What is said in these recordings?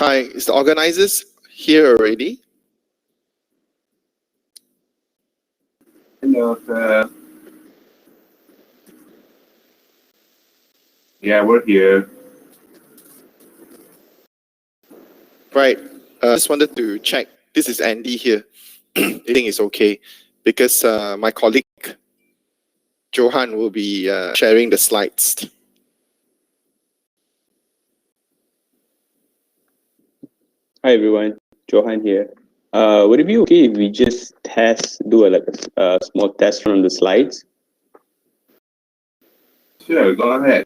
Hi, is the organizers here already? Hello, sir. Yeah, we're here. Right. Just wanted to check. This is Andy here. Everything is okay because my colleague Johan will be sharing the slides. Hi everyone, Johan here. Would it be okay if we just do a small test run on the slides? Sure, go ahead.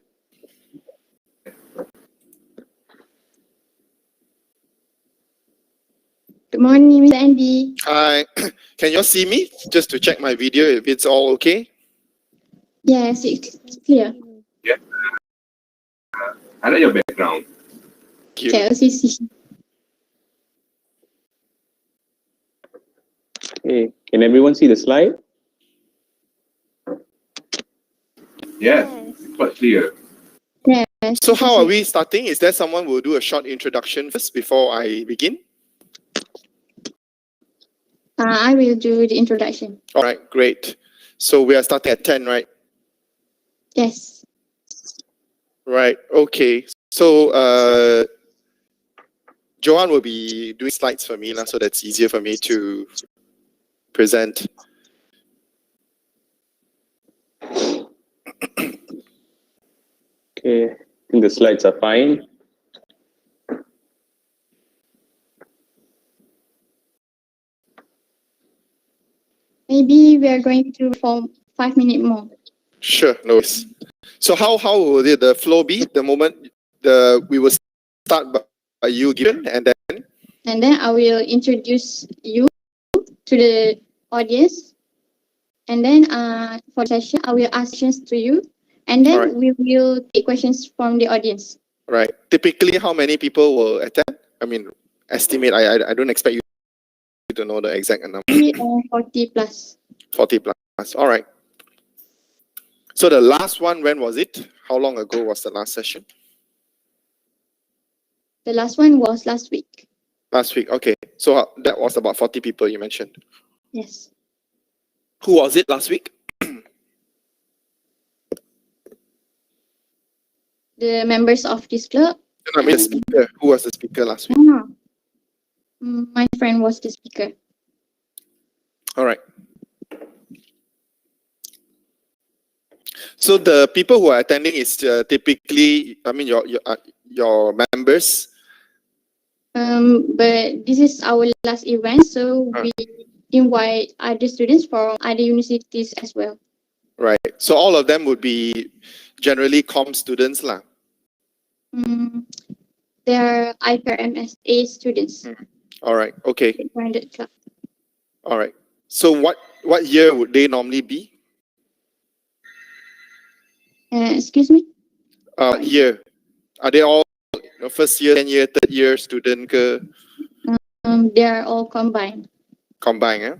Good morning, Mr. Andy. Hi. Can you all see me? Just to check my video if it's all okay. Yes, it's clear. Yeah. I like your background. Thank you. Okay, LCC. Okay, can everyone see the slide? Yes, it's quite clear. Yes. So how are we starting? Is there someone who will do a short introduction first before I begin? I will do the introduction. All right, great. So we are starting at 10, right? Yes. Right, okay. So Johan will be doing slides for me, so that's easier for me to present. Okay, I think the slides are fine. Maybe we are going to for 5 minutes more. Sure, no worries. So how will the flow be? The moment we will start by you given, and then And then I will introduce you to the audience. And then for the session, I will ask questions to you. And then Alright. we will take questions from the audience. right. Typically, how many people will attend? I mean, estimate. I don't expect you to know the exact number. 40 plus. 40 plus. All right. So the last one, when was it? How long ago was the last session? The last one was last week. Last week. Okay. So that was about 40 people you mentioned. Yes. Who was it last week? The members of this club. I mean, the speaker. Who was the speaker last week? My friend was the speaker. All right. So the people who are attending is typically, I mean, your members. But this is our last event, so we invite other students from other universities as well. Right. So all of them would be generally comm students lah. They are IPRMSA students. All right. Okay. Branded club. All right. So what year would they normally be? Excuse me? Year. Are they all first year, 10 year, third year student ke? They are all combined. Combined, eh?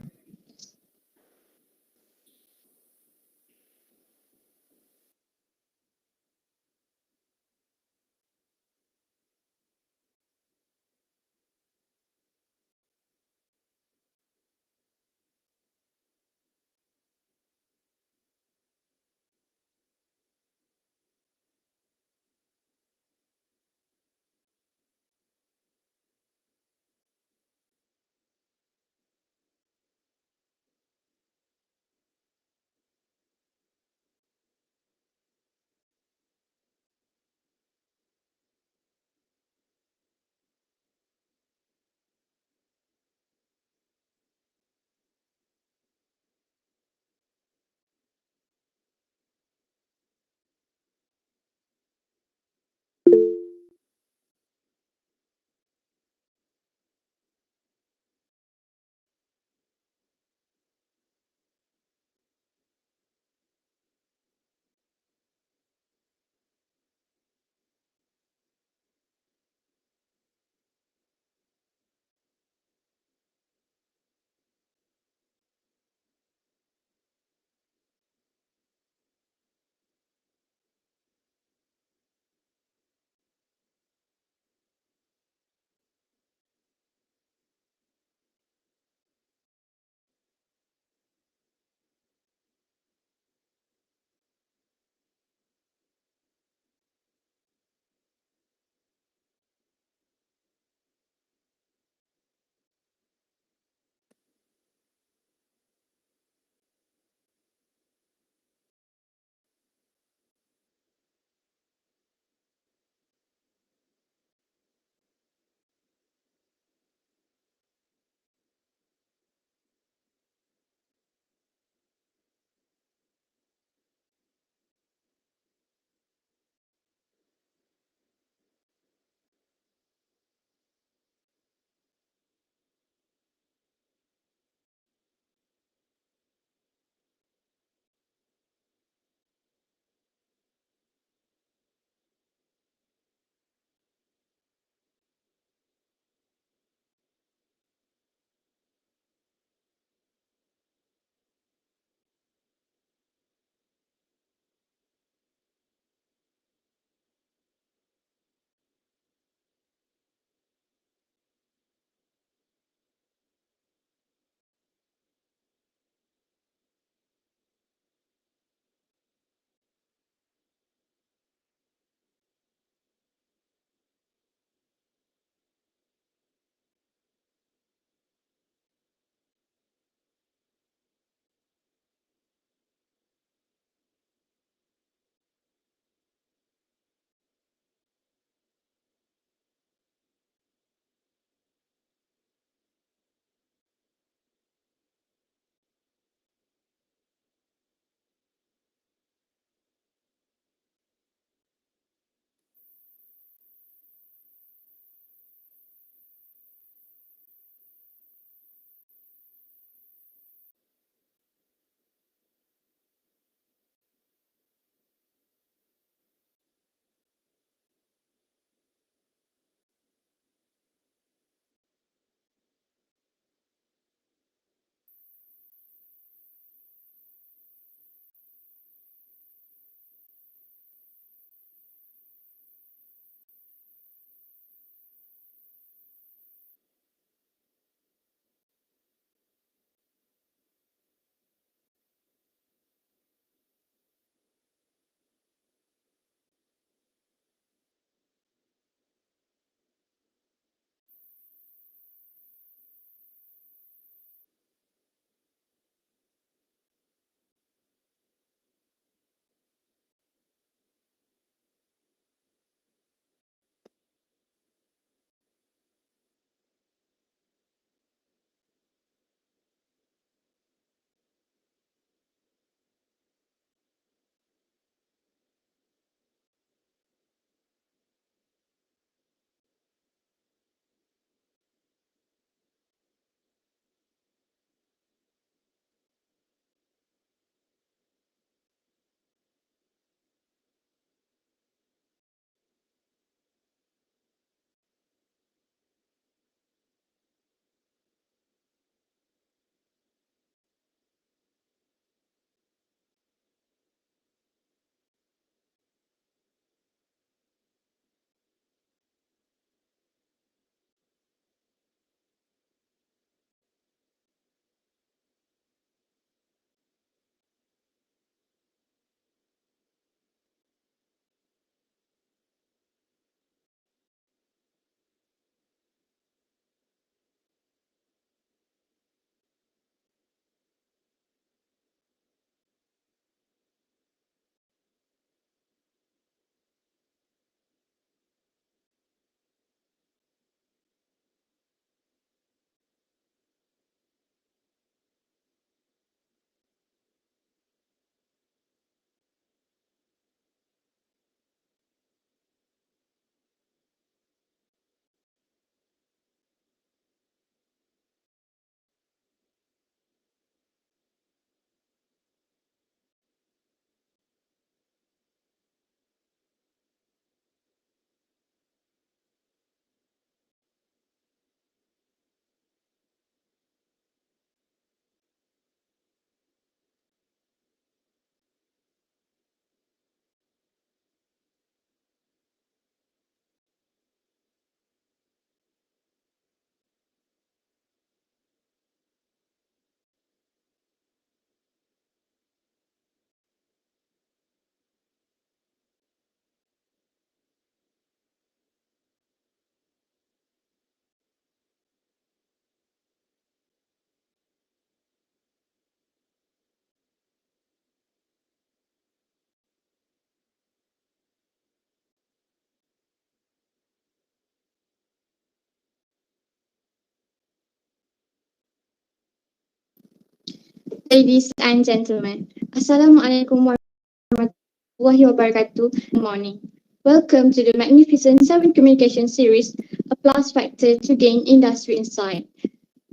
Ladies and gentlemen, Assalamualaikum warahmatullahi wabarakatuh. Good morning. Welcome to the Magnificent 7 Communication Series, a plus factor to gain industry insight.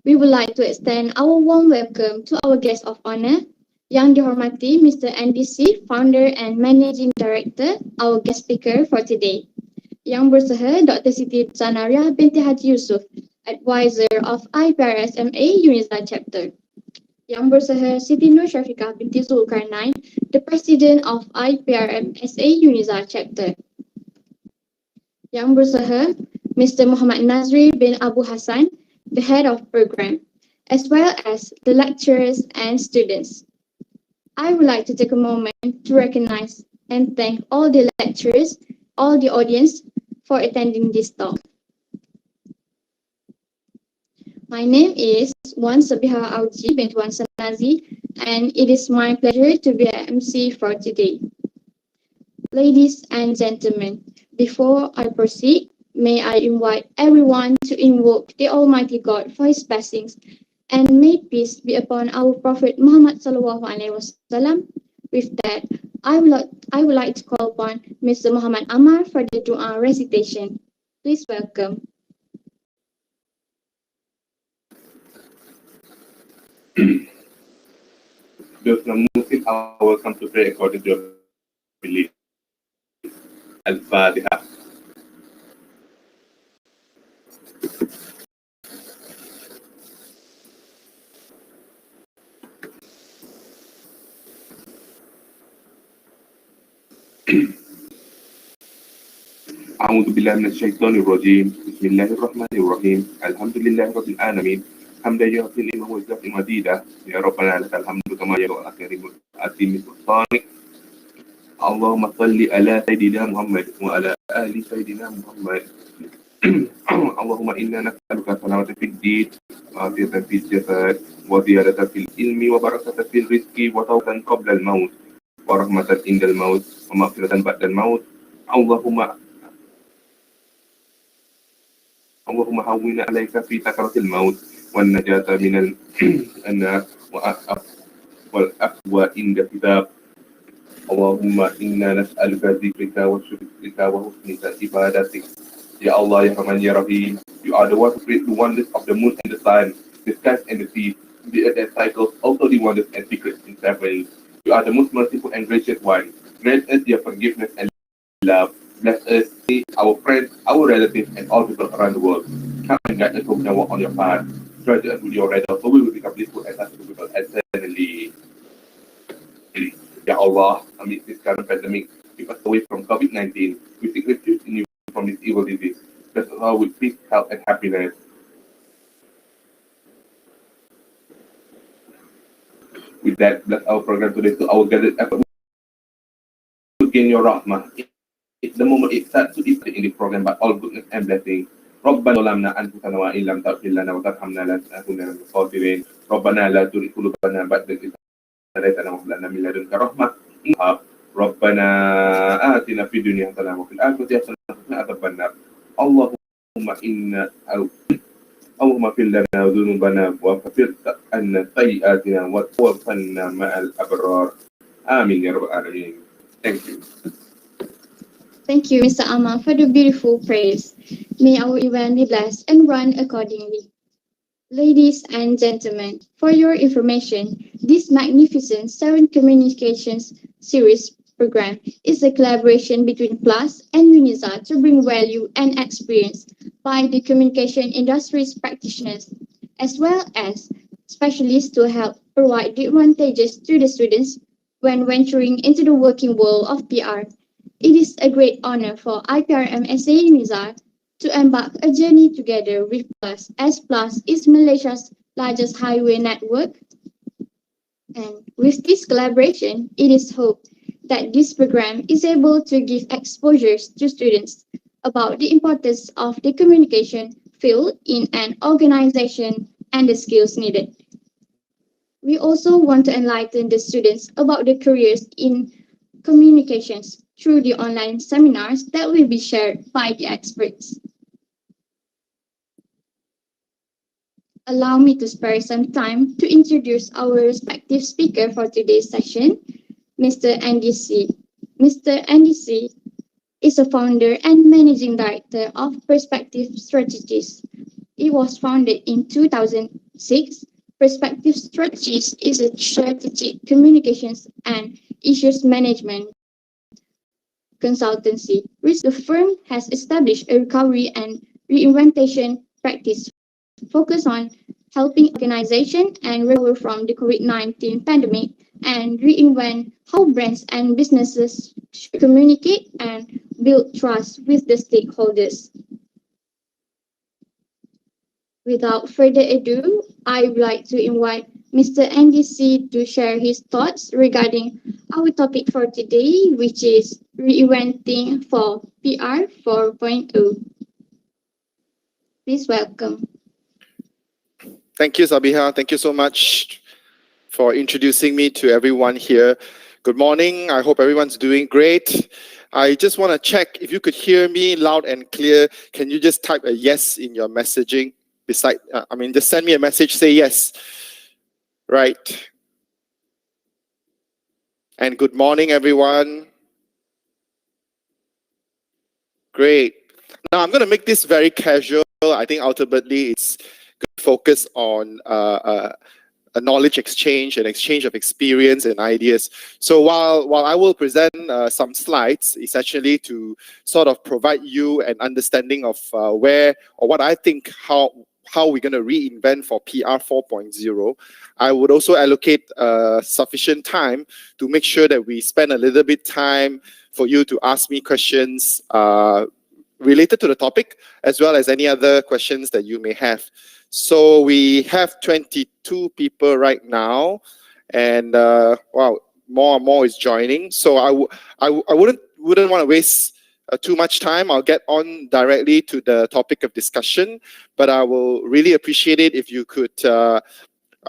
We would like to extend our warm welcome to our guest of honor, Yang dihormati Mr. NDC, Founder and Managing Director, our guest speaker for today. Yang bersaha Dr. Siti Zanaria binti Haji Yusuf, Advisor of IPRSMA UNISA Chapter. Yang bersaha Siti Nur Syafiqah binti Zulkarnain, the President of IPRMSA UNISA Chapter. Yang bersaha Mr. Muhammad Nazri bin Abu Hassan, the Head of Program, as well as the lecturers and students. I would like to take a moment to recognize and thank all the lecturers, all the audience for attending this talk. My name is Wan Sabiha Auji bint Wan Sanazi, and it is my pleasure to be an MC for today. Ladies and gentlemen, before I proceed, may I invite everyone to invoke the Almighty God for His blessings, and may peace be upon our Prophet Muhammad Sallallahu Alaihi Wasallam. With that, I would like to call upon Mr. Muhammad Amar for the Dua recitation. Please welcome. Those Muslims are welcome to pray according to your belief. Al-Fatiha. أعوذ بالله من الشيطان الرجيم. بسم الله الرحمن الرحيم. الحمد لله رب العالمين. حمدا يغفر لما هو الزاف مديدا. يا ربنا لك الحمد كما يرى أكرم أتم سلطانك. اللهم صل على سيدنا محمد وعلى آل سيدنا محمد. اللهم إنا نسألك سلامة في الدين وعافية في الجسد وزيادة في العلم وبركة في الرزق وتوبة قبل الموت ورحمة عند الموت ومغفرة بعد الموت. اللهم هون عليك في سكرة الموت والنجاة من النار والأقوى عند الكتاب. اللهم إنا نسألك ذكرك وشكرك وحسن عبادتك. Ya Allah, Ya Rahman, Ya Rahim, you are the one who created the wonders of the moon and the sun, the skies and the seas, the earth and cycles, also the wonders and secrets in traveling. You are the most merciful and gracious one. Grant us your forgiveness and love. Bless us, our friends, our relatives, and all people around the world. Come and guide us who can walk on your path. Strength us with your radar, so we will become blissful and successful people eternally. Ya Allah, amidst this current pandemic, keep us away from COVID-19. We seek refuge in you from this evil disease. Bless us all with peace, health, and happiness. With that, bless our program today to our gathered effort to gain your rahmah. The moment it starts to eat in the program by all goodness and blessings. ربنا ظلمنا أنفسنا وإن لم تغفر لنا وترحمنا لنكن من الخاسرين. ربنا لا تزغ قلوبنا بعد إذ هديتنا وهب لنا من لدنك رحمة. ربنا آتنا في الدنيا حسنة وفي الآخرة حسنة وقنا عذاب النار. اللهم اغفر لنا ذنوبنا وكفر عنا سيئاتنا وتوفنا مع الأبرار. آمين يا رب العالمين. Thank you. Thank you, Mr. Amar, for the beautiful praise. May our event be blessed and run accordingly. Ladies and gentlemen, for your information, this Magnificent 7 Communications Series program is a collaboration between PLUS and UNISA to bring value and experience by the communication industry's practitioners, as well as specialists to help provide the advantages to the students when venturing into the working world of PR. It is a great honor for IPRMSA UNISA to embark a journey together with PLUS, as PLUS is Malaysia's largest highway network. And with this collaboration, it is hoped that this program is able to give exposures to students about the importance of the communication field in an organization and the skills needed. We also want to enlighten the students about the careers in communications through the online seminars that will be shared by the experts. Allow me to spare some time to introduce our respective speaker for today's session, Mr. Andy C. Mr. Andy C. is a founder and managing director of Perspective Strategies. It was founded in 2006. Perspective Strategies is a strategic communications and issues management consultancy, which the firm has established a recovery and reinvention practice focused on helping organizations and recover from the COVID-19 pandemic and reinvent how brands and businesses should communicate and build trust with the stakeholders. Without further ado, I would like to invite Mr. Andy C. to share his thoughts regarding our topic for today, which is reinventing for PR 4.0. Please welcome. Thank you, Sabiha. Thank you so much for introducing me to everyone here. Good morning. I hope everyone's doing great. I just want to check if you could hear me loud and clear. Can you just type a yes in your messaging? Just send me a message, say yes. Right. And good morning, everyone. Great. Now, I'm going to make this very casual. I think ultimately it's going to focus on a knowledge exchange and exchange of experience and ideas. So while I will present some slides, essentially to sort of provide you an understanding of where or what I think how we're going to reinvent for PR 4.0, I would also allocate sufficient time to make sure that we spend a little bit time for you to ask me questions related to the topic, as well as any other questions that you may have. So we have 22 people right now, and wow, more and more is joining. So I wouldn't want to waste too much time. I'll get on directly to the topic of discussion, but I will really appreciate it if you could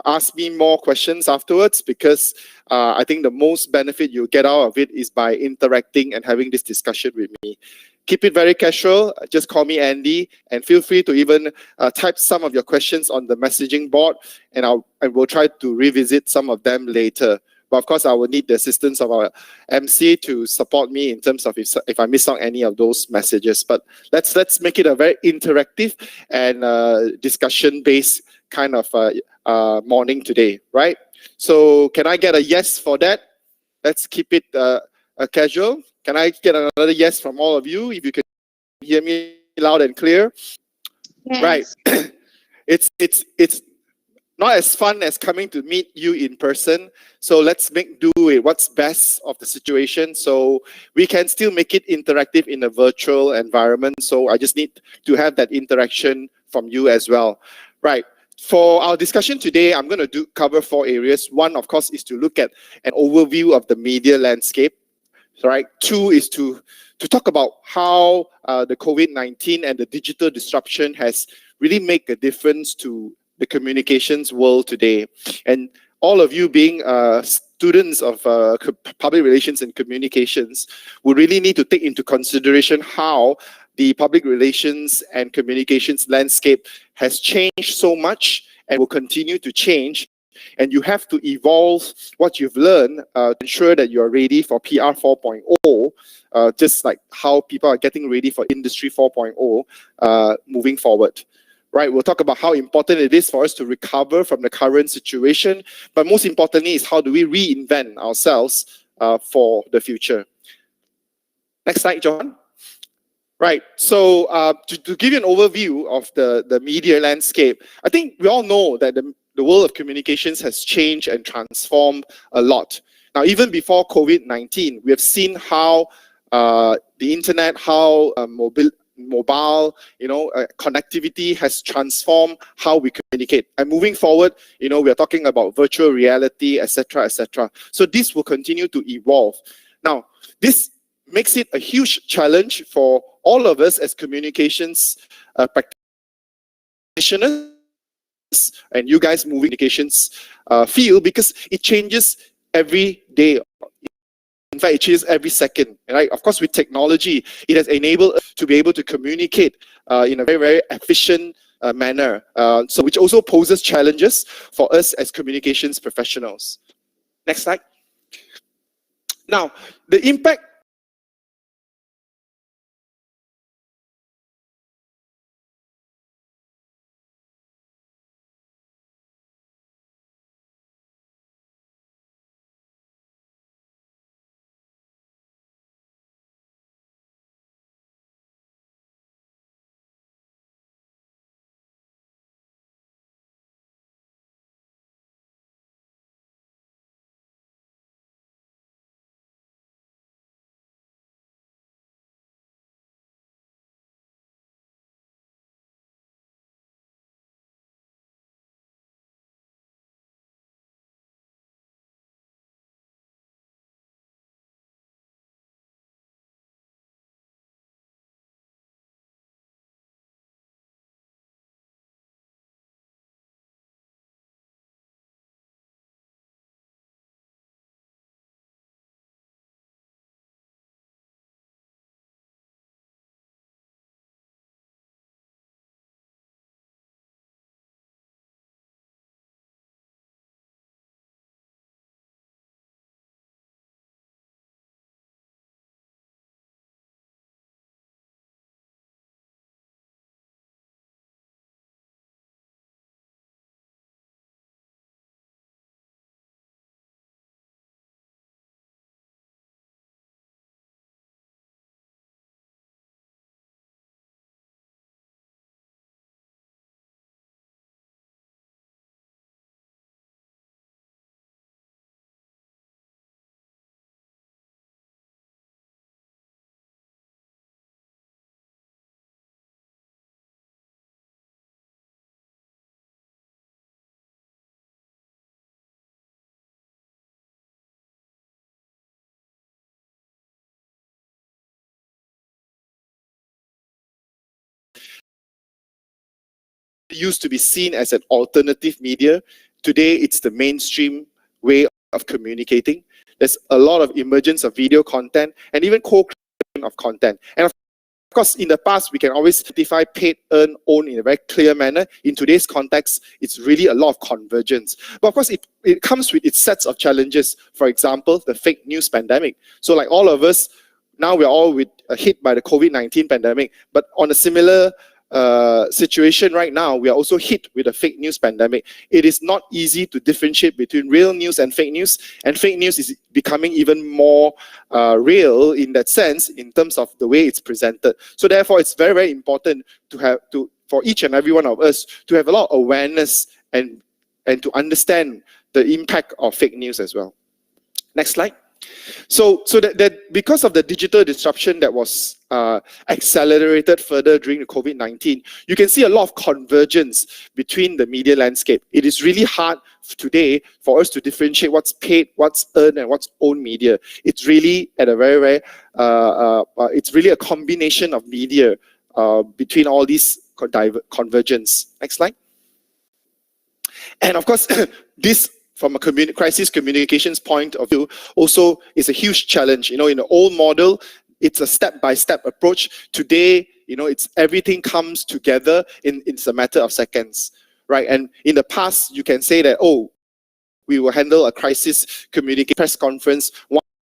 ask me more questions afterwards, because I think the most benefit you'll get out of it is by interacting and having this discussion with me. Keep it very casual. Just call me Andy, and feel free to even type some of your questions on the messaging board, and we'll try to revisit some of them later. But of course, I will need the assistance of our MC to support me in terms of if I miss out any of those messages. But let's make it a very interactive and discussion-based kind of morning today, right? So can I get a yes for that? Let's keep it casual. Can I get another yes from all of you, if you can hear me loud and clear? Yes. Right. It's not as fun as coming to meet you in person. So let's make do with what's best of the situation. So we can still make it interactive in a virtual environment. So I just need to have that interaction from you as well. Right. For our discussion today, I'm going to cover 4 areas. One, of course, is to look at an overview of the media landscape. Right. 2 is to talk about how the COVID-19 and the digital disruption has really made a difference to the communications world today. And all of you being students of public relations and communications would really need to take into consideration how the public relations and communications landscape has changed so much and will continue to change. And you have to evolve what you've learned to ensure that you're ready for PR 4.0, just like how people are getting ready for Industry 4.0 moving forward. Right, we'll talk about how important it is for us to recover from the current situation, but most importantly is how do we reinvent ourselves for the future. Next slide, John. Right, so to give you an overview of the media landscape, I think we all know that the world of communications has changed and transformed a lot. Now, even before COVID-19, we have seen how the internet, how mobile, connectivity has transformed how we communicate. And moving forward, we are talking about virtual reality, etc., etc. So this will continue to evolve. Now, this makes it a huge challenge for all of us as communications practitioners and you guys moving communications field, because it changes every day. In fact, it changes every second. Right? Of course, with technology, it has enabled us to be able to communicate in a very, very efficient manner, so which also poses challenges for us as communications professionals. Next slide. Now, the impact used to be seen as an alternative media, today it's the mainstream way of communicating. There's a lot of emergence of video content and even co-creation of content. And of course, in the past, we can always identify paid, earn, own in a very clear manner. In today's context, it's really a lot of convergence. But of course, it comes with its sets of challenges. For example, the fake news pandemic. So like all of us, now we're all hit by the COVID-19 pandemic, but on a similar situation right now, we are also hit with a fake news pandemic. It is not easy to differentiate between real news, and fake news is becoming even more real in that sense, in terms of the way it's presented. So therefore, it's very, very important for each and every one of us to have a lot of awareness and to understand the impact of fake news as well. Next slide. So that because of the digital disruption that was accelerated further during the COVID-19, you can see a lot of convergence between the media landscape. It is really hard today for us to differentiate what's paid, what's earned, and what's owned media. It's really at a very, it's really a combination of media between all these convergence. Next slide. And of course, this from a crisis communications point of view, also is a huge challenge. You know, in the old model, it's a step-by-step approach. Today, you know, it's everything comes together it's a matter of seconds, right? And in the past, you can say that, oh, we will handle a crisis communication press conference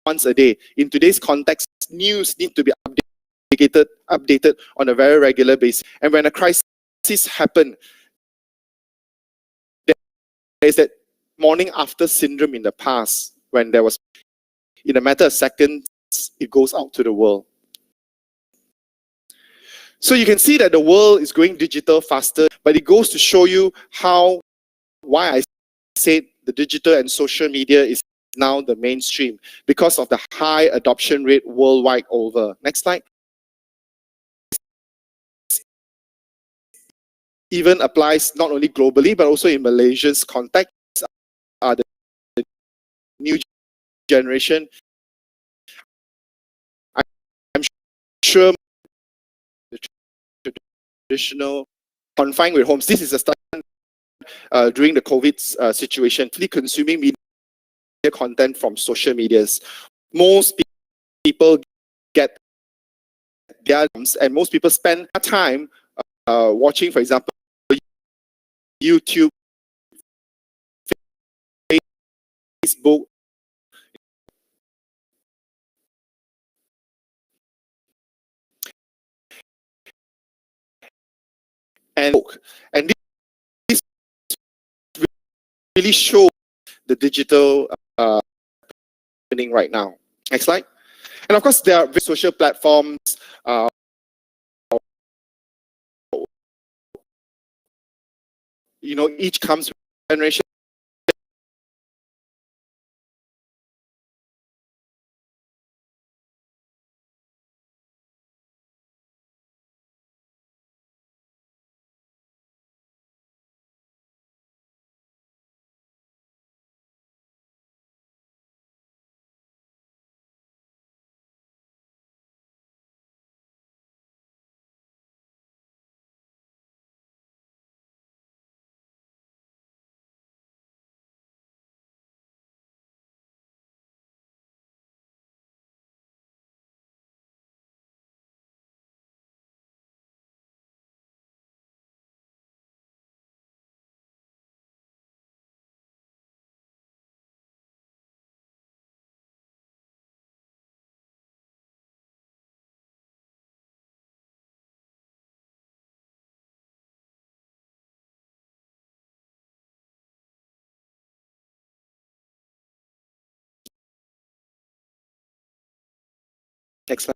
once a day. In today's context, news need to be updated on a very regular basis. And when a crisis happens, there is that morning after syndrome in the past, when there was, in a matter of seconds, it goes out to the world. So you can see that the world is going digital faster, but it goes to show you why I said the digital and social media is now the mainstream, because of the high adoption rate worldwide over. Next slide. Even applies not only globally, but also in Malaysia's context. The new generation, I'm sure the traditional confined with homes, this is a study during the COVID situation, consuming media content from social medias. Most people get their and most people spend time watching, for example, YouTube, Facebook, and this really show the digital happening right now. Next slide. And of course, there are social platforms. Each comes with generation. Next slide.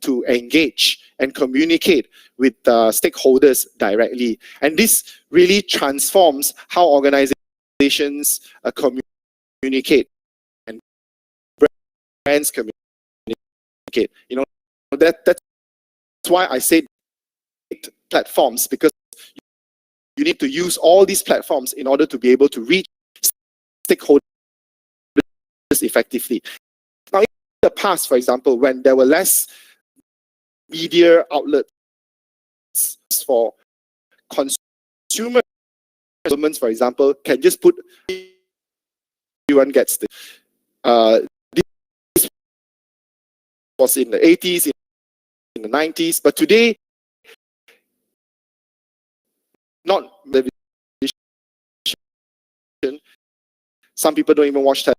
To engage and communicate with stakeholders directly. And this really transforms how organizations communicate and brands communicate. That's why I say platforms, because you need to use all these platforms in order to be able to reach stakeholders effectively. Now, in the past, for example, when there were less media outlets for consumer governments, for example, can just put everyone gets this. This was in the 80s, in the 90s, but today, not television. Some people don't even watch television.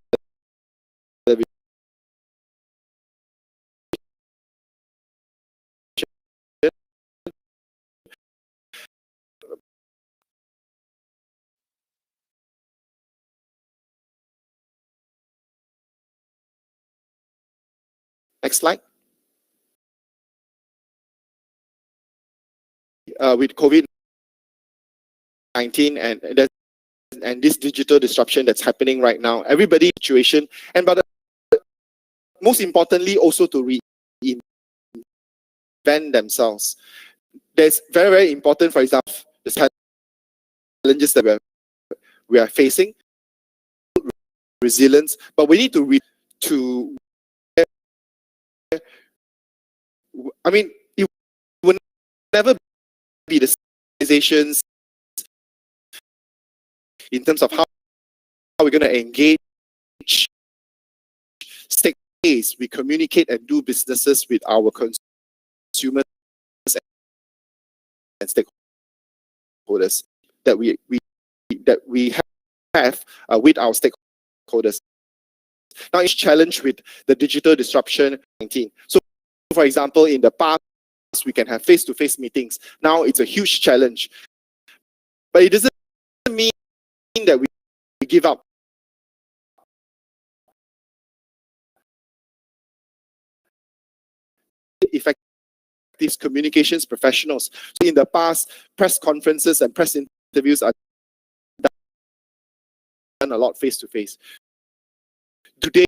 Next slide. With COVID-19 and this digital disruption that's happening right now, everybody's situation, but most importantly, also to reinvent themselves. There's very, very important, for example, the challenges that we are facing, resilience, but we need to I mean, it will never be the organizations in terms of how we're going to engage stakeholders, we communicate and do businesses with our consumers and stakeholders that we have with our stakeholders. Now, it's challenged with the digital disruption 19. So, for example, in the past, we can have face-to-face meetings. Now, it's a huge challenge. But it doesn't mean that we give up. Effective communications professionals. So in the past, press conferences and press interviews are done a lot face-to-face. Today,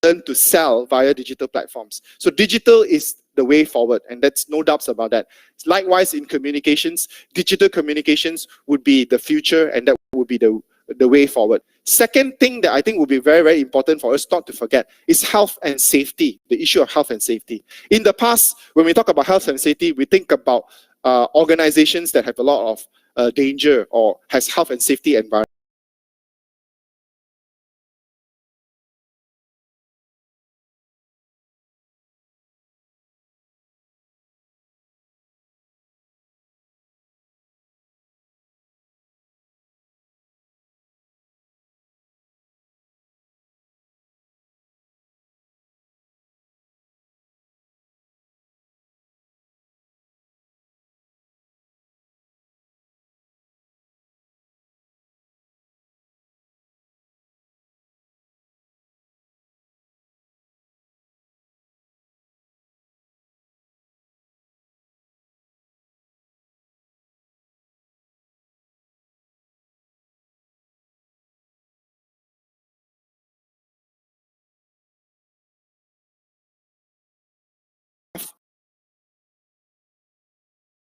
learn to sell via digital platforms. So digital is the way forward, and that's no doubts about that. Likewise, in communications, digital communications would be the future, and that would be the way forward. Second thing that I think would be very, very important for us not to forget is health and safety, the issue of health and safety. In the past, when we talk about health and safety, we think about organizations that have a lot of danger or has health and safety environment.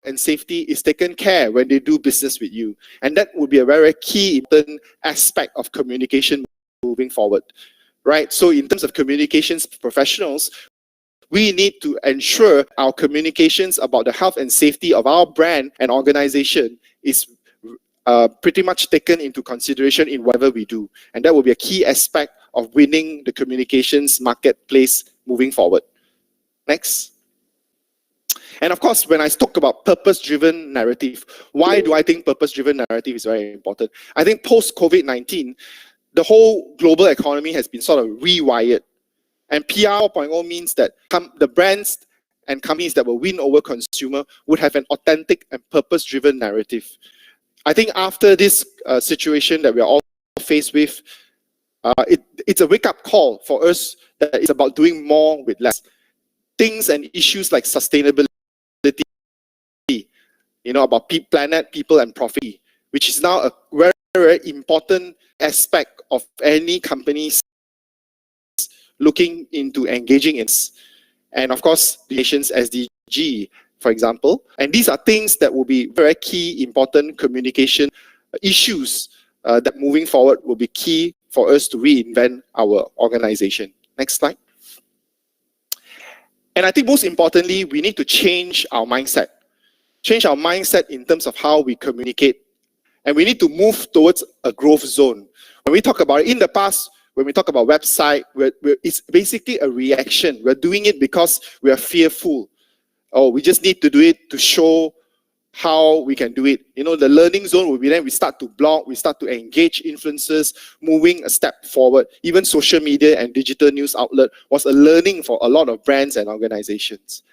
And safety is taken care when they do business with you. And that would be a very key important aspect of communication moving forward, right? So in terms of communications professionals, we need to ensure our communications about the health and safety of our brand and organization is pretty much taken into consideration in whatever we do. And that will be a key aspect of winning the communications marketplace moving forward. Next. And of course, when I talk about purpose-driven narrative, why do I think purpose-driven narrative is very important? I think post-COVID-19, the whole global economy has been sort of rewired. And PR 4.0 means that the brands and companies that will win over consumer would have an authentic and purpose-driven narrative. I think after this situation that we are all faced with, it's a wake-up call for us that it's about doing more with less. Things and issues like sustainability, about planet, people, and profit, which is now a very, very important aspect of any company's looking into engaging in. And of course, the nation's SDG, for example. And these are things that will be very key, important communication issues that moving forward will be key for us to reinvent our organization. Next slide. And I think most importantly, we need to change our mindset. Change our mindset in terms of how we communicate. And we need to move towards a growth zone. When we talk about it, in the past, when we talk about website, it's basically a reaction. We're doing it because we are fearful. Oh, we just need to do it to show how we can do it. The learning zone will be then we start to blog, we start to engage influencers, moving a step forward. Even social media and digital news outlet was a learning for a lot of brands and organizations.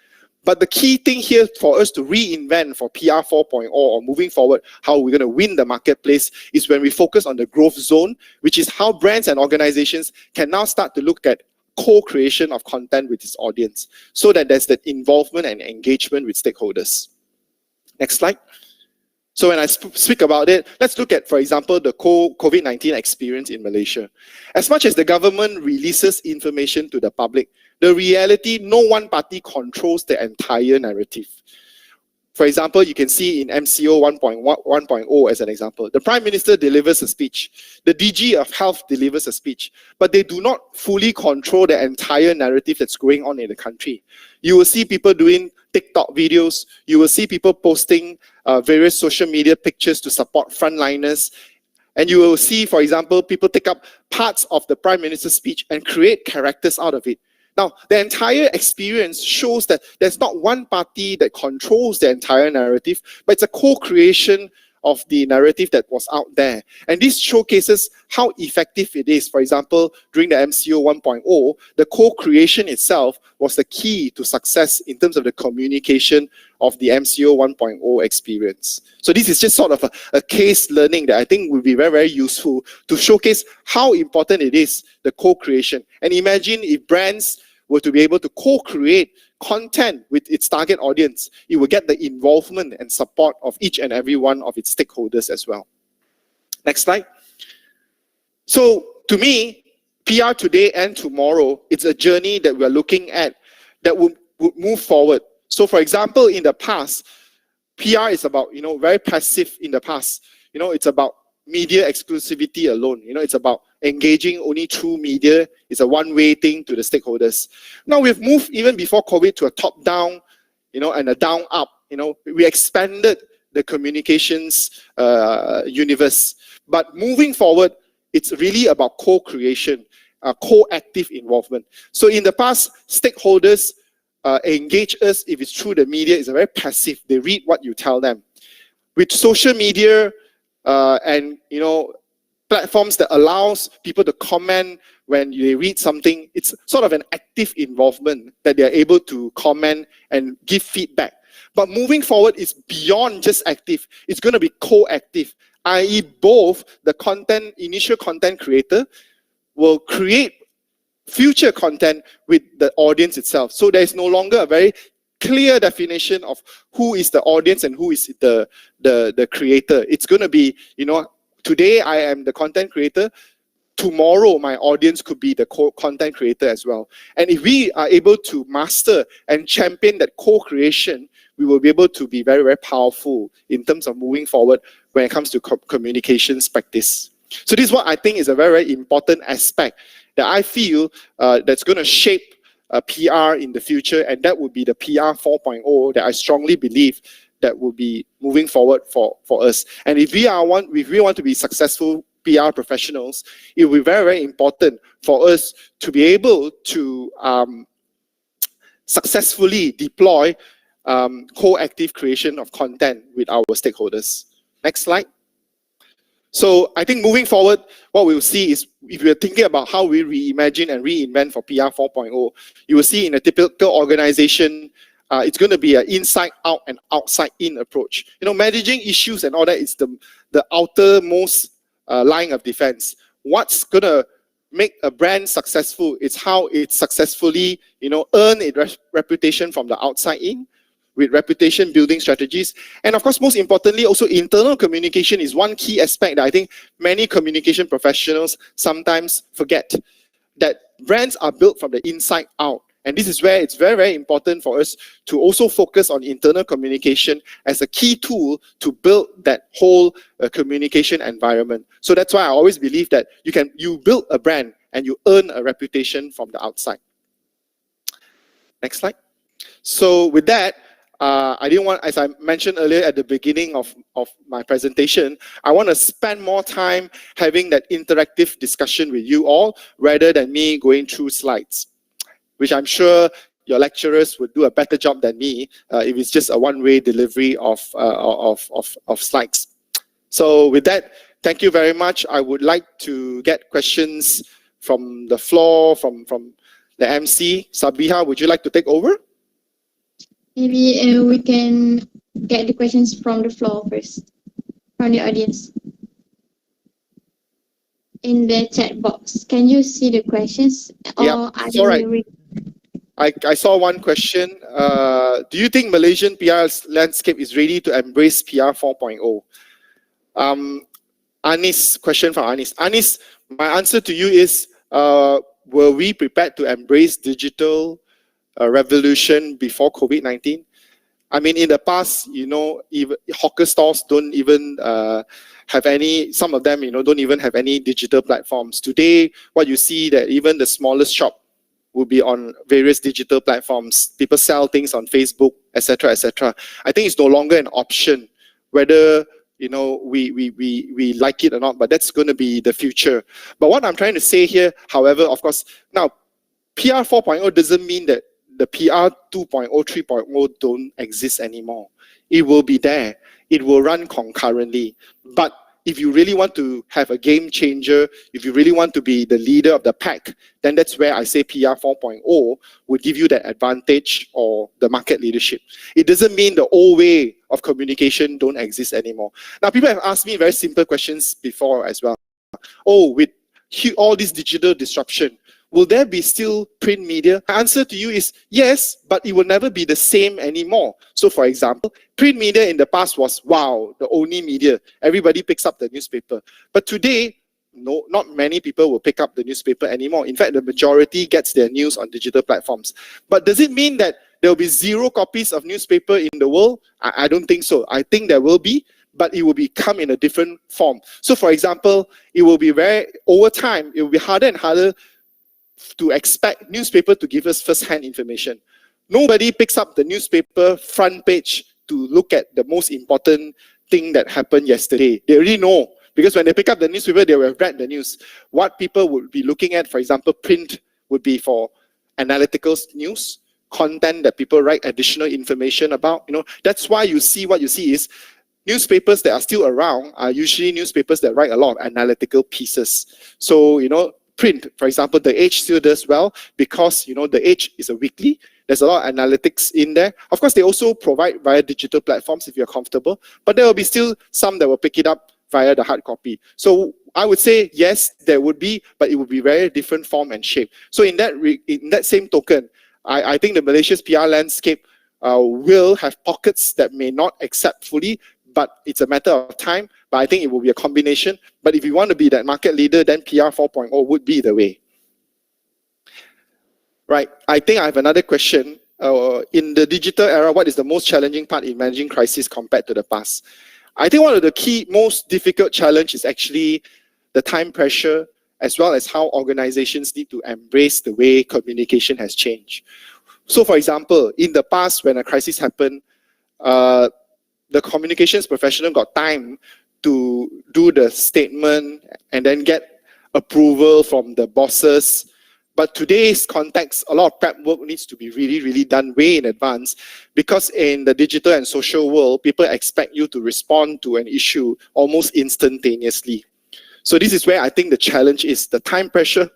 But the key thing here for us to reinvent for PR 4.0 or moving forward, how we're going to win the marketplace is when we focus on the growth zone, which is how brands and organizations can now start to look at co-creation of content with its audience so that there's that involvement and engagement with stakeholders. Next slide. So when I speak about it, let's look at, for example, the COVID-19 experience in Malaysia. As much as the government releases information to the public, the reality, no one party controls the entire narrative. For example, you can see in MCO 1.0 as an example. The Prime Minister delivers a speech. The DG of Health delivers a speech. But they do not fully control the entire narrative that's going on in the country. You will see people doing TikTok videos. You will see people posting various social media pictures to support frontliners. And you will see, for example, people take up parts of the Prime Minister's speech and create characters out of it. Now, the entire experience shows that there's not one party that controls the entire narrative, but it's a co-creation of the narrative that was out there. And this showcases how effective it is. For example, during the MCO 1.0, the co-creation itself was the key to success in terms of the communication of the MCO 1.0 experience. So this is just sort of a case learning that I think will be very, very useful to showcase how important it is, the co-creation. And imagine if brands were to be able to co-create content with its target audience, it will get the involvement and support of each and every one of its stakeholders as well. Next slide. So to me, PR today and tomorrow, it's a journey that we're looking at that would move forward. So for example, in the past, PR is about, very passive in the past. It's about media exclusivity alone. It's about engaging only through media. It's a one-way thing to the stakeholders. Now we've moved even before COVID to a top-down, and a down-up. We expanded the communications universe. But moving forward, it's really about co-creation, co-active involvement. So in the past, stakeholders engage us if it's through the media. It's a very passive. They read what you tell them. With social media and platforms that allows people to comment when they read something, it's sort of an active involvement that they're able to comment and give feedback. But moving forward, it's beyond just active. It's going to be co-active, i.e. both the initial content creator will create future content with the audience itself. So there is no longer a very clear definition of who is the audience and who is the creator. It's going to be, today I am the content creator. Tomorrow my audience could be the content creator as well. And if we are able to master and champion that co-creation, we will be able to be very, very powerful in terms of moving forward when it comes to communications practice. So this is what I think is a very, very important aspect that I feel that's going to shape PR in the future, and that would be the PR 4.0 that I strongly believe that will be moving forward for us. And if we want to be successful PR professionals, it will be very, very important for us to be able to successfully deploy co-active creation of content with our stakeholders. Next slide. So I think moving forward, what we'll see is, if we're thinking about how we reimagine and reinvent for PR 4.0, you will see in a typical organization, it's going to be an inside out and outside in approach. Managing issues and all that is the outermost line of defense. What's going to make a brand successful? It's how it successfully, earn its reputation from the outside in, with reputation building strategies. And of course, most importantly, also internal communication is one key aspect that I think many communication professionals sometimes forget, that brands are built from the inside out. And this is where it's very, very important for us to also focus on internal communication as a key tool to build that whole communication environment. So that's why I always believe that you build a brand and you earn a reputation from the outside. Next slide. So with that, I didn't want, as I mentioned earlier at the beginning of my presentation, I want to spend more time having that interactive discussion with you all rather than me going through slides, which I'm sure your lecturers would do a better job than me if it's just a one-way delivery of slides. So with that, thank you very much. I would like to get questions from the floor, from the MC. Sabiha, would you like to take over? Maybe we can get the questions from the floor first, from the audience. In the chat box, can you see the questions? Yeah, it's all right. I saw one question. Do you think Malaysian PR landscape is ready to embrace PR 4.0? Anis, question from Anis. Anis, my answer to you is, were we prepared to embrace digital revolution before COVID-19? I mean, in the past, even hawker stores don't even have any, some of them, don't even have any digital platforms. Today, what you see that even the smallest shop will be on various digital platforms. People sell things on Facebook, etc., etc. I think it's no longer an option, whether we like it or not, but that's going to be the future. But what I'm trying to say here, however, of course, now PR 4.0 doesn't mean that the PR 2.0, 3.0 don't exist anymore. It will be there. It will run concurrently. But if you really want to have a game changer, if you really want to be the leader of the pack, then that's where I say PR 4.0 would give you that advantage or the market leadership. It doesn't mean the old way of communication don't exist anymore. Now, people have asked me very simple questions before as well. Oh, with all this digital disruption, will there be still print media? My answer to you is yes, but it will never be the same anymore. So for example, print media in the past was, wow, the only media. Everybody picks up the newspaper. But today, not many people will pick up the newspaper anymore. In fact, the majority gets their news on digital platforms. But does it mean that there will be 0 copies of newspaper in the world? I don't think so. I think there will be, but it will come in a different form. So for example, it will be over time, it will be harder and harder to expect newspaper to give us first-hand information. Nobody picks up the newspaper front page to look at the most important thing that happened yesterday. They already know, because when they pick up the newspaper, they will have read the news. What people would be looking at, for example, print would be for analytical news, content that people write additional information about. That's why you see what you see is newspapers that are still around are usually newspapers that write a lot of analytical pieces. So, print, for example, The Age still does well because, The Age is a weekly. There's a lot of analytics in there. Of course, they also provide via digital platforms if you're comfortable, but there will be still some that will pick it up via the hard copy. So I would say, yes, there would be, but it would be very different form and shape. So in that same token, I think the Malaysia's PR landscape will have pockets that may not accept fully, but it's a matter of time. But I think it will be a combination. But if you want to be that market leader, then PR 4.0 would be the way. Right, I think I have another question. In the digital era, what is the most challenging part in managing crisis compared to the past? I think one of the most difficult challenge is actually the time pressure, as well as how organizations need to embrace the way communication has changed. So for example, in the past, when a crisis happened, the communications professional got time to do the statement and then get approval from the bosses. But today's context, a lot of prep work needs to be really, really done way in advance, because in the digital and social world, people expect you to respond to an issue almost instantaneously. So this is where I think the challenge is, the time pressure.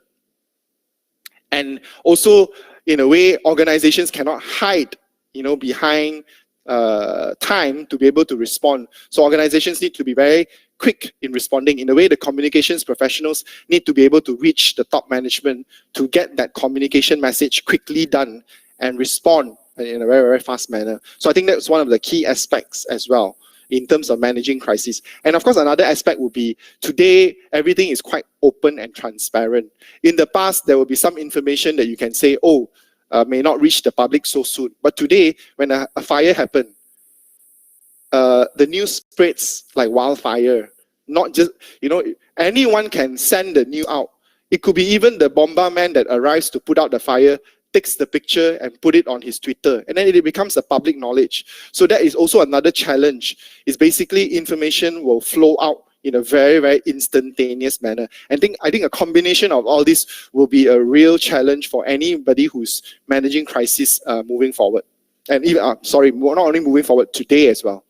And also, in a way, organizations cannot hide, behind time to be able to respond. So organizations need to be very quick in responding. In a way, the communications professionals need to be able to reach the top management to get that communication message quickly done and respond in a very, very fast manner. So I think that's one of the key aspects as well in terms of managing crisis. And of course, another aspect would be, today, everything is quite open and transparent. In the past, there will be some information that you can say, may not reach the public so soon. But today, when a fire happened, the news spreads like wildfire. Not just, anyone can send the news out. It could be even the bomberman that arrives to put out the fire, takes the picture and put it on his Twitter, and then it becomes a public knowledge. So that is also another challenge. Is basically information will flow out in a very, very instantaneous manner. And I think a combination of all this will be a real challenge for anybody who's managing crisis moving forward. And even, not only moving forward, today as well.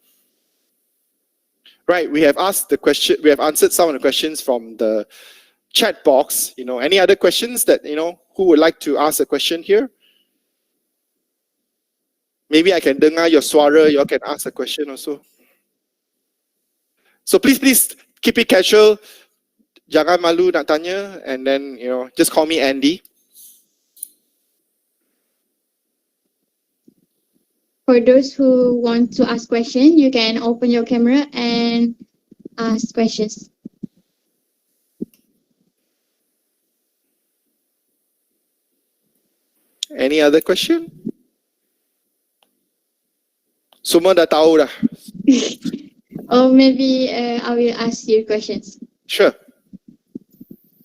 Right, we have asked the question, we have answered some of the questions from the chat box. Any other questions that, who would like to ask a question here? Maybe I can dengar your suara, you all can ask a question also. So please keep it casual. Jangan malu nak tanya, and then, just call me Andy. For those who want to ask questions, you can open your camera and ask questions. Any other question? Semua dah tahu dah. Or maybe I will ask you questions. Sure.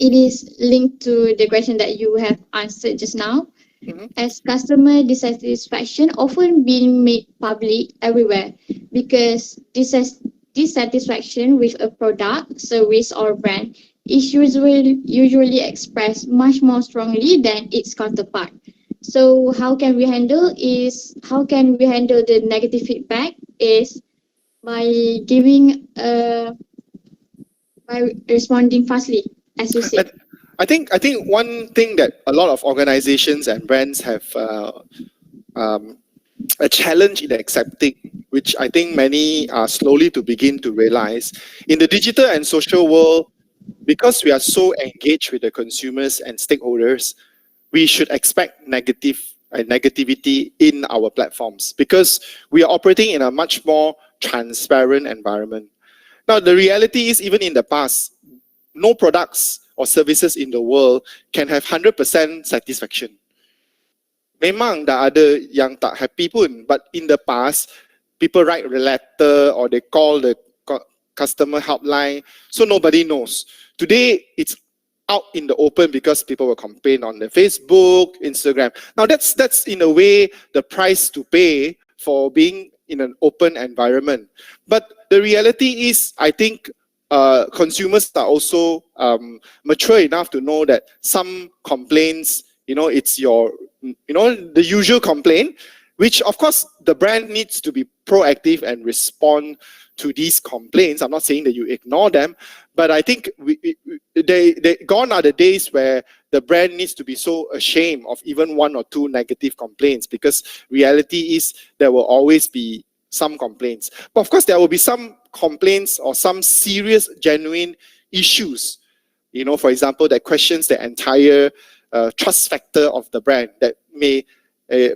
It is linked to the question that you have answered just now. As customer dissatisfaction often being made public everywhere, because dissatisfaction with a product, service, or brand is usually expressed much more strongly than its counterpart. So how can we handle the negative feedback is by responding fastly, as you said. I think one thing that a lot of organizations and brands have a challenge in accepting, which I think many are slowly to begin to realize, in the digital and social world, because we are so engaged with the consumers and stakeholders, we should expect negativity in our platforms, because we are operating in a much more transparent environment. Now, the reality is, even in the past, no products or services in the world can have 100% satisfaction. Memang dah ada yang tak happy pun, but in the past, people write a letter or they call the customer helpline, so nobody knows. Today, it's out in the open because people will complain on the Facebook, Instagram. Now that's in a way the price to pay for being in an open environment. But the reality is, I think consumers are also mature enough to know that some complaints, it's the usual complaint, which of course the brand needs to be proactive and respond to these complaints. I'm not saying that you ignore them, but I think they gone are the days where the brand needs to be so ashamed of even one or two negative complaints, because reality is there will always be some complaints. But of course, there will be some complaints or some serious, genuine issues, for example, that questions the entire trust factor of the brand, that may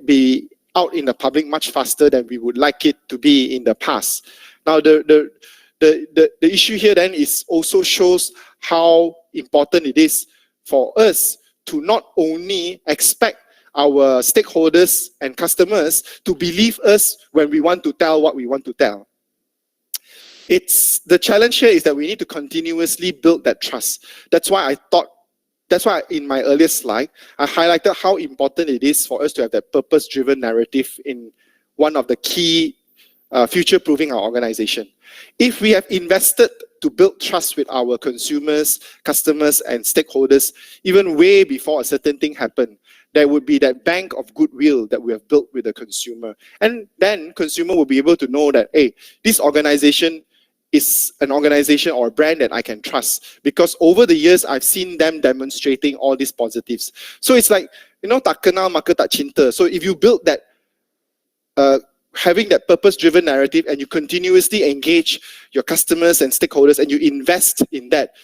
be out in the public much faster than we would like it to be in the past. Now, the issue here then is also shows how important it is for us to not only expect our stakeholders and customers to believe us when we want to tell what we want to tell. The challenge here is that we need to continuously build that trust. That's why in my earlier slide, I highlighted how important it is for us to have that purpose-driven narrative in one of the key future-proofing our organization. If we have invested to build trust with our consumers, customers, and stakeholders, even way before a certain thing happened, there would be that bank of goodwill that we have built with the consumer. And then consumer will be able to know that, hey, this organization is an organization or a brand that I can trust, because over the years I've seen them demonstrating all these positives. So it's like, tak kenal maka tak cinta. So if you build that having that purpose-driven narrative and you continuously engage your customers and stakeholders and you invest in that,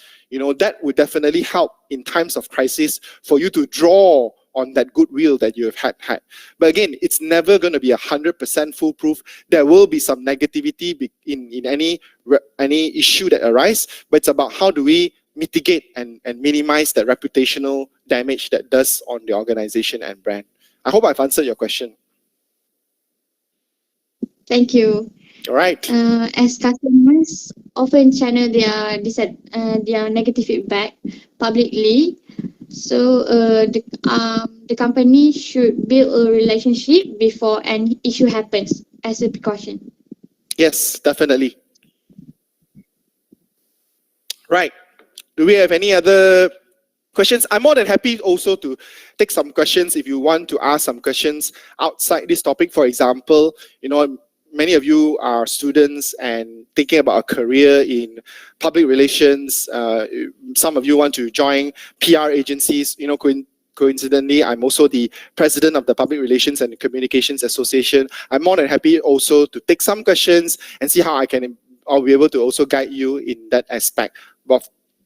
that would definitely help in times of crisis for you to draw on that goodwill that you have had. But again, it's never going to be 100% foolproof. There will be some negativity in any issue that arises, but it's about how do we mitigate and minimize that reputational damage that does on the organization and brand. I hope I've answered your question. Thank you. All right. As customers often channel their negative feedback publicly, so the company should build a relationship before an issue happens as a precaution. Yes, definitely. Right. Do we have any other questions? I'm more than happy also to take some questions if you want to ask some questions outside this topic. For example, many of you are students and thinking about a career in public relations. Some of you want to join PR agencies. Coincidentally, I'm also the president of the Public Relations and Communications Association. I'm more than happy also to take some questions and see how I'll be able to also guide you in that aspect.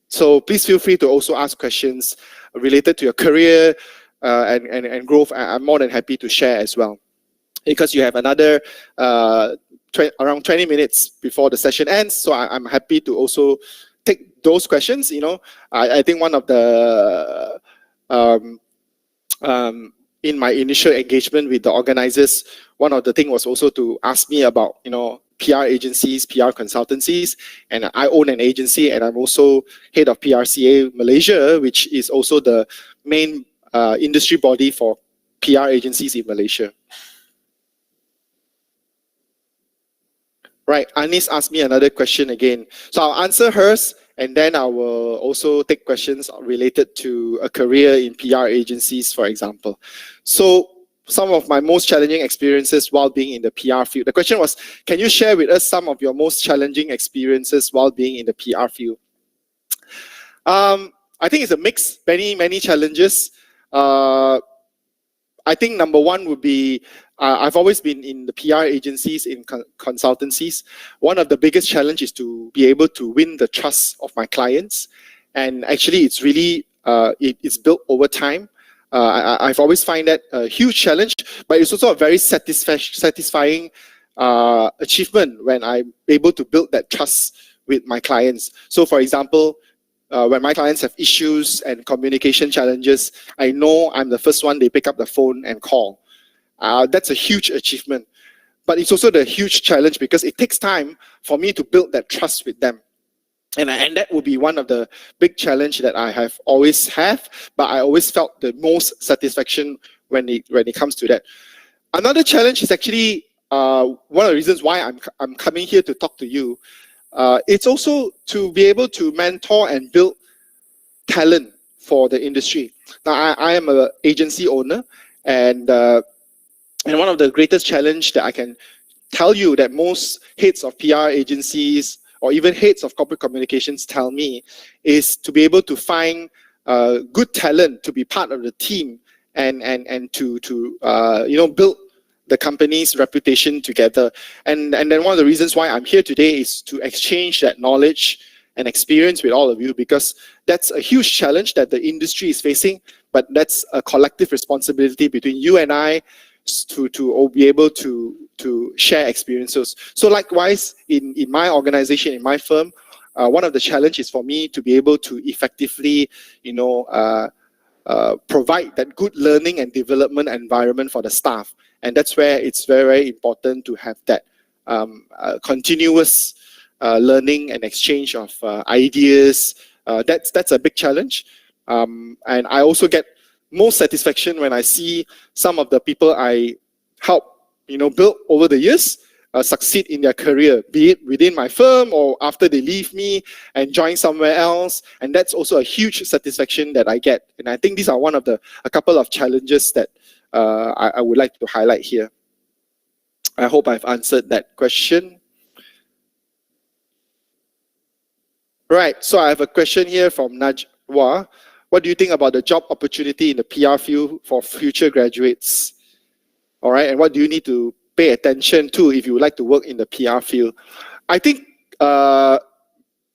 So please feel free to also ask questions related to your career and growth. I'm more than happy to share as well, because you have another around 20 minutes before the session ends. So I'm happy to also take those questions. I think one of the in my initial engagement with the organizers, one of the things was also to ask me about PR agencies, PR consultancies, and I own an agency, and I'm also head of PRCA Malaysia, which is also the main industry body for PR agencies in Malaysia. Right, Anis asked me another question again. So I'll answer hers, and then I will also take questions related to a career in PR agencies, for example. So some of my most challenging experiences while being in the PR field. The question was, can you share with us some of your most challenging experiences while being in the PR field? I think it's a mix, many challenges. I think number one would be, I've always been in the PR agencies, in consultancies. One of the biggest challenges is to be able to win the trust of my clients. And actually, it's really, it's built over time. I've always find that a huge challenge, but it's also a very satisfying achievement when I'm able to build that trust with my clients. So for example, when my clients have issues and communication challenges, I know I'm the first one they pick up the phone and call. That's a huge achievement. But it's also the huge challenge because it takes time for me to build that trust with them. And that will be one of the big challenge that I have always have, but I always felt the most satisfaction when it comes to that. Another challenge is actually one of the reasons why I'm coming here to talk to you. It's also to be able to mentor and build talent for the industry. Now, I am an agency owner, and one of the greatest challenge that I can tell you that most heads of PR agencies or even heads of corporate communications tell me is to be able to find good talent to be part of the team and to build the company's reputation together. And then one of the reasons why I'm here today is to exchange that knowledge and experience with all of you, because that's a huge challenge that the industry is facing, but that's a collective responsibility between you and I to be able to share experiences. So likewise, in my organization, in my firm, one of the challenges for me to be able to effectively, provide that good learning and development environment for the staff. And that's where it's very, very important to have that continuous learning and exchange of ideas. That's a big challenge. And I also get most satisfaction when I see some of the people I help, build over the years succeed in their career, be it within my firm or after they leave me and join somewhere else. And that's also a huge satisfaction that I get. And I think these are a couple of challenges that I would like to highlight here. I hope I've answered that question. Right, so I have a question here from Najwa. What do you think about the job opportunity in the PR field for future graduates? All right, and what do you need to pay attention to if you would like to work in the PR field? I think a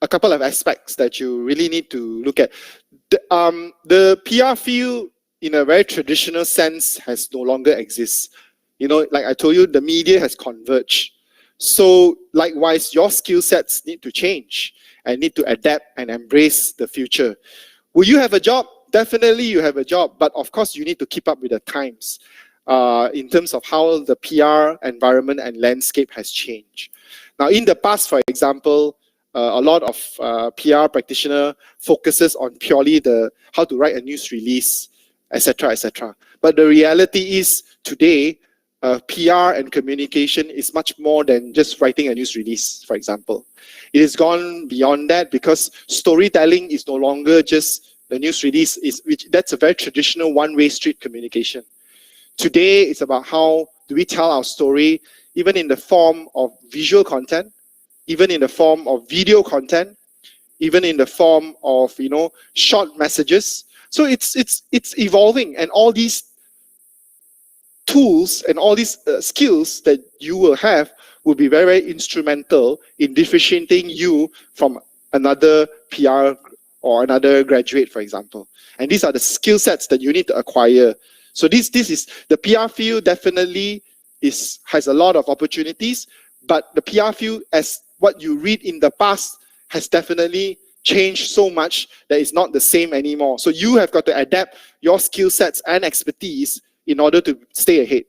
couple of aspects that you really need to look at. The PR field, in a very traditional sense, has no longer exists. Like I told you, the media has converged. So likewise, your skill sets need to change and need to adapt and embrace the future. Will you have a job? Definitely you have a job, but of course you need to keep up with the times in terms of how the PR environment and landscape has changed. Now, in the past, for example, a lot of PR practitioner focuses on purely how to write a news release, etc., etc. But the reality is today, PR and communication is much more than just writing a news release, for example. It has gone beyond that because storytelling is no longer just the news release, that's a very traditional one-way street communication. Today, it's about how do we tell our story, even in the form of visual content, even in the form of video content, even in the form of short messages. So it's evolving, and all these tools and all these skills that you will have will be very, very instrumental in differentiating you from another PR or another graduate, for example. And these are the skill sets that you need to acquire. So this is the PR field definitely has a lot of opportunities, but the PR field, as what you read in the past, has definitely changed so much that it's not the same anymore. So you have got to adapt your skill sets and expertise in order to stay ahead.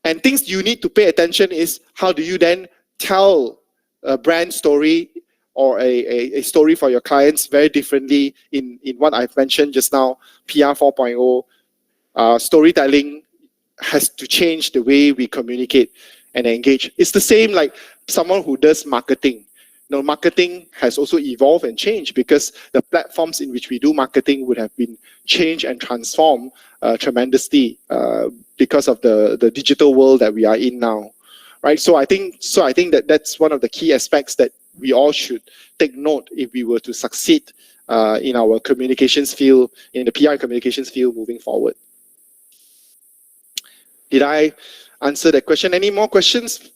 And things you need to pay attention is how do you then tell a brand story or a story for your clients very differently in what I've mentioned just now, PR 4.0. Storytelling has to change the way we communicate and engage. It's the same like someone who does marketing. Marketing has also evolved and changed because the platforms in which we do marketing would have been changed and transformed tremendously because of the digital world that we are in now, right? So I think that's one of the key aspects that we all should take note if we were to succeed in our communications field, in the PR communications field moving forward. Did I answer that question? Any more questions?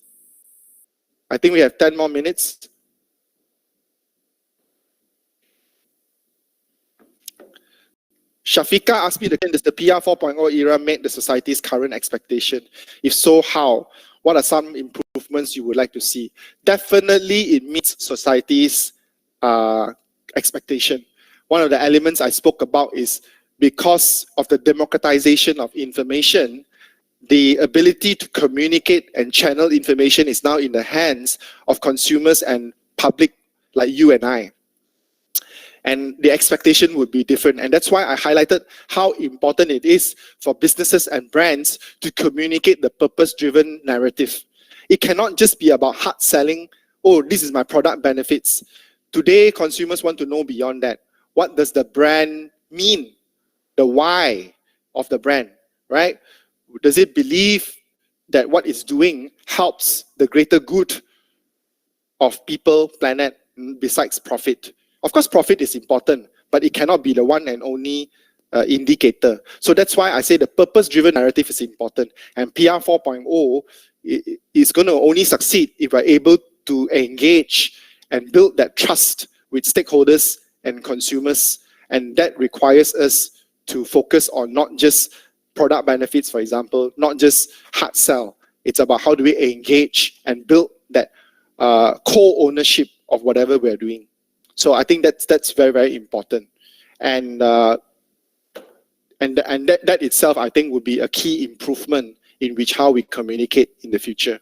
I think we have 10 more minutes. Shafika asked me again, does the PR 4.0 era meet the society's current expectation? If so, how? What are some improvements you would like to see? Definitely it meets society's expectation. one of the elements I spoke about is because of the democratization of information, the ability to communicate and channel information is now in the hands of consumers and public like you and I. And the expectation would be different. And that's why I highlighted how important it is for businesses and brands to communicate the purpose-driven narrative. It cannot just be about hard selling, oh, this is my product benefits. Today, consumers want to know beyond that. What does the brand mean? The why of the brand, right? Does it believe that what it's doing helps the greater good of people, planet, besides profit? Of course, profit is important, but it cannot be the one and only indicator. So that's why I say the purpose-driven narrative is important. And PR 4.0 is going to only succeed if we're able to engage and build that trust with stakeholders and consumers. And that requires us to focus on not just product benefits, for example, not just hard sell. It's about how do we engage and build that co-ownership of whatever we're doing. So I think that's very, very important. And that itself, I think, would be a key improvement in which how we communicate in the future.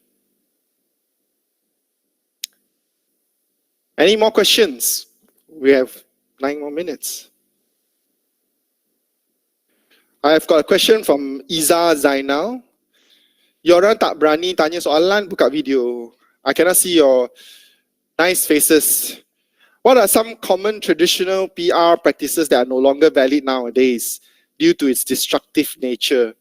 Any more questions? We have 9 more minutes. I've got a question from Iza Zainal. Yorang tak berani tanya soalan, buka video. I cannot see your nice faces. What are some common traditional PR practices that are no longer valid nowadays due to its destructive nature?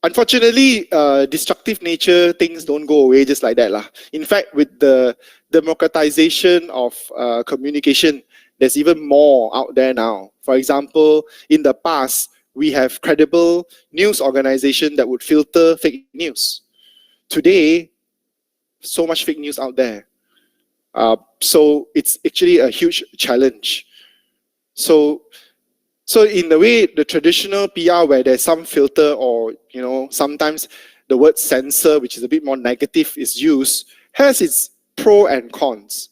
Unfortunately, destructive nature things don't go away just like that lah. In fact, with the democratization of communication, there's even more out there now. For example, in the past, we have credible news organization that would filter fake news. Today, so much fake news out there. So it's actually a huge challenge. So in a way, the traditional PR where there's some filter or, you know, sometimes the word censor, which is a bit more negative, is used, has its pro and cons.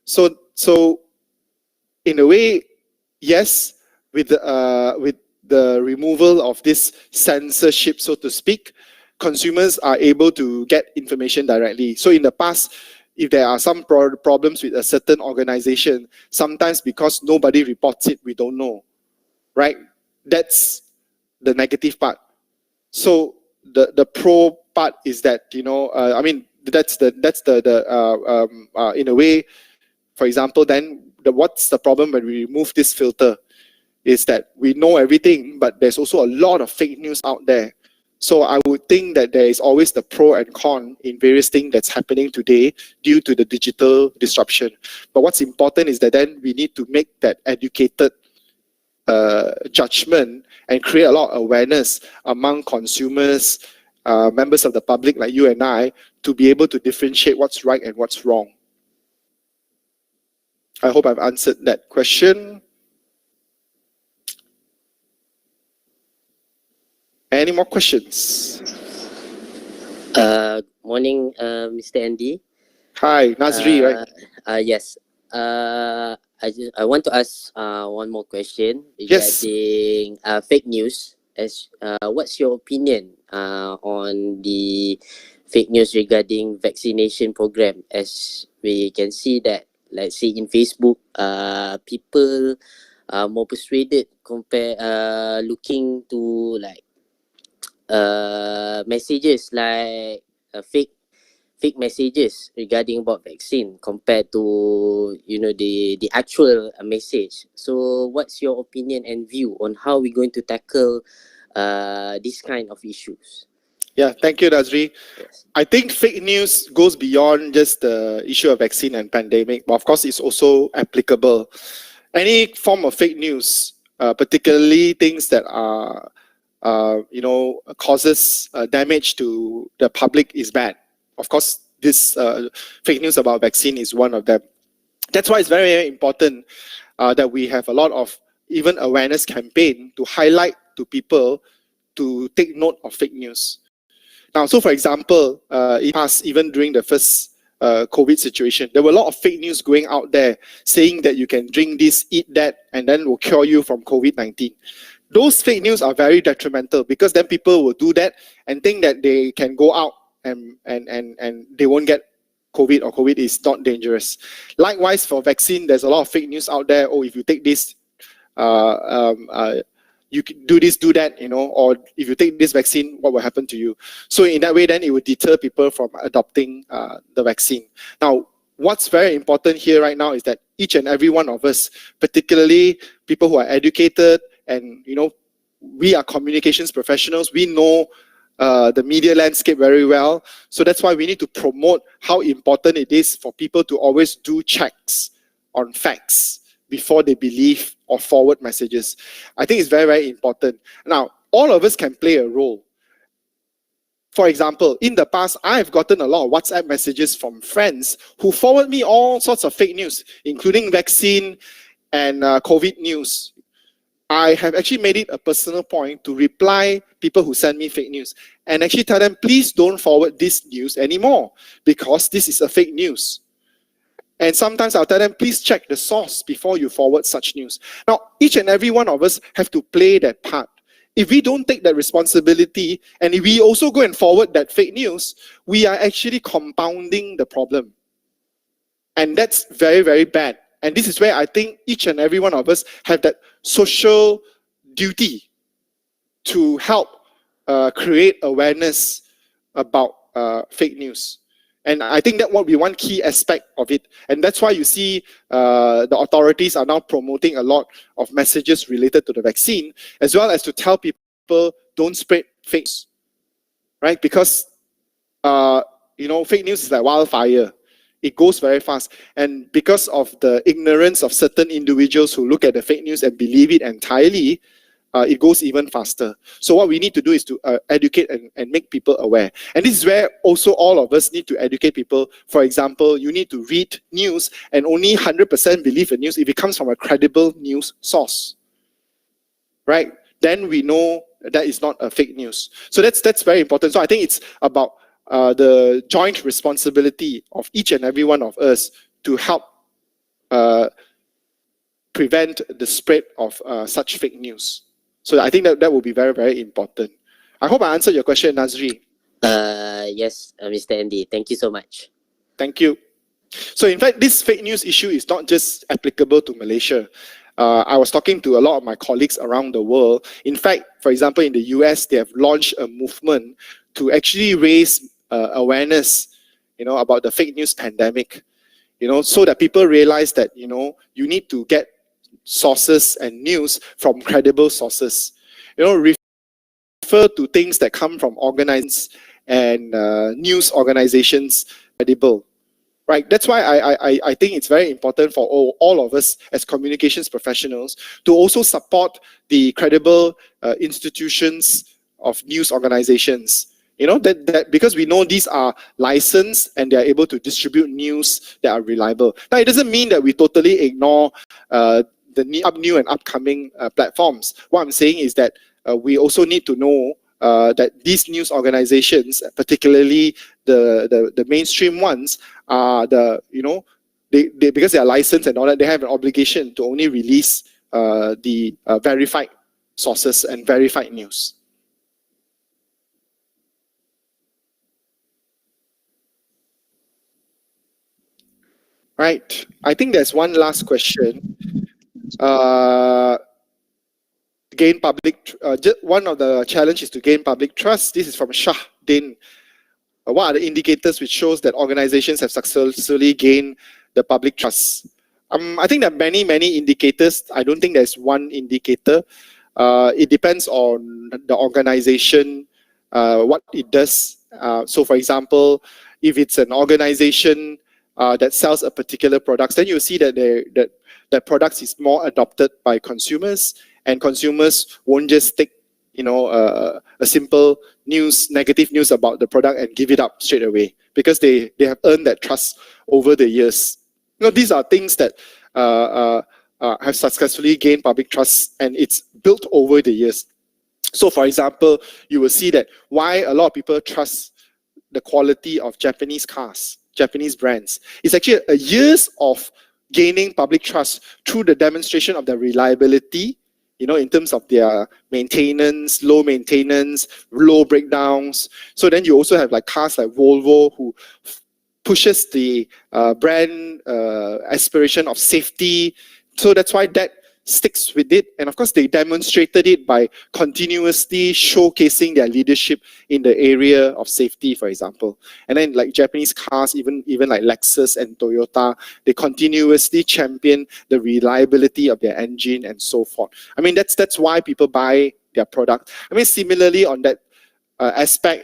So in a way, yes, with the removal of this censorship, so to speak, consumers are able to get information directly. So in the past, if there are some problems with a certain organization, sometimes because nobody reports it, we don't know, right? That's the negative part. So the pro part is that, you know, I mean, that's in a way, for example, then what's the problem when we remove this filter is that we know everything, but there's also a lot of fake news out there. So I would think that there is always the pro and con in various things that's happening today due to the digital disruption. But what's important is that then we need to make that educated judgment and create a lot of awareness among consumers, members of the public like you and I, to be able to differentiate what's right and what's wrong. I hope I've answered that question. Any more questions? Morning, Mr. Andy. Hi, Nazri, right? Yes. I want to ask one more question Yes. regarding fake news. What's your opinion on the fake news regarding vaccination program? As we can see that, let's say in Facebook, people are more persuaded looking to like messages like fake messages regarding about vaccine compared to, you know, the actual message. So what's your opinion and view on how we're going to tackle this kind of issues? Yeah, thank you, Nazri. Yes. I think fake news goes beyond just the issue of vaccine and pandemic, but of course it's also applicable. Any form of fake news, particularly things that are you know, causes damage to the public is bad. Of course, this fake news about vaccine is one of them. That's why it's very, very important that we have a lot of even awareness campaign to highlight to people to take note of fake news. Now, so for example, in the past, even during the first COVID situation. There were a lot of fake news going out there saying that you can drink this, eat that, and then will cure you from COVID-19. Those fake news are very detrimental because then people will do that and think that they can go out and they won't get COVID, or COVID is not dangerous. Likewise, for vaccine, there's a lot of fake news out there. Oh, if you take this, you can do this, do that, or if you take this vaccine, what will happen to you? So in that way, then it would deter people from adopting the vaccine. Now, what's very important here right now is that each and every one of us, particularly people who are educated and, we are communications professionals, we know the media landscape very well. So that's why we need to promote how important it is for people to always do checks on facts before they believe or forward messages. I think it's very, very important. Now, all of us can play a role. For example, in the past, I've gotten a lot of WhatsApp messages from friends who forward me all sorts of fake news, including vaccine and COVID news. I have actually made it a personal point to reply people who send me fake news and actually tell them, please don't forward this news anymore because this is a fake news. And sometimes I'll tell them, please check the source before you forward such news. Now, each and every one of us have to play that part. If we don't take that responsibility and if we also go and forward that fake news, we are actually compounding the problem. And that's very, very bad. And this is where I think each and every one of us have that social duty to help create awareness about fake news. And I think that will be one key aspect of it. And that's why you see the authorities are now promoting a lot of messages related to the vaccine, as well as to tell people don't spread fake news, right? Because, fake news is like wildfire. It goes very fast. And because of the ignorance of certain individuals who look at the fake news and believe it entirely, it goes even faster. So what we need to do is to educate and make people aware. And this is where also all of us need to educate people. For example, you need to read news and only 100% believe the news if it comes from a credible news source, right? Then we know that is not a fake news. So that's very important. So I think it's about the joint responsibility of each and every one of us to help prevent the spread of such fake news. So I think that will be very, very important. I hope I answered your question, Nazri. Yes, Mr. Andy. Thank you so much. Thank you. So in fact, this fake news issue is not just applicable to Malaysia. I was talking to a lot of my colleagues around the world. In fact, for example, in the US, they have launched a movement to actually raise awareness, about the fake news pandemic, so that people realize that, you need to get sources and news from credible sources. Refer to things that come from organizations and news organizations credible. Right. That's why I think it's very important for all of us as communications professionals to also support the credible institutions of news organizations. That because we know these are licensed and they are able to distribute news that are reliable. Now, it doesn't mean that we totally ignore the new and upcoming platforms. What I'm saying is that we also need to know that these news organizations, particularly the mainstream ones, are they because they are licensed and all that, they have an obligation to only release the verified sources and verified news. Right. I think there's one last question. Gain public. One of the challenges is to gain public trust. This is from Shah Din. What are the indicators which shows that organizations have successfully gained the public trust? I think there are many, many indicators. I don't think there's one indicator. It depends on the organization, what it does. So for example, if it's an organization that sells a particular product, then you'll see that that product is more adopted by consumers, and consumers won't just take a simple negative news about the product and give it up straight away, because they have earned that trust over the years. These are things that have successfully gained public trust, and it's built over the years. So for example, you will see that why a lot of people trust the quality of Japanese cars. Japanese brands. It's actually a years of gaining public trust through the demonstration of their reliability, in terms of their maintenance, low breakdowns. So then you also have like cars like Volvo who pushes the brand aspiration of safety. So that's why that sticks with it. And of course, they demonstrated it by continuously showcasing their leadership in the area of safety, for example. And then like Japanese cars, even like Lexus and Toyota, they continuously champion the reliability of their engine and so forth. I mean, that's why people buy their product. I mean, similarly on that aspect,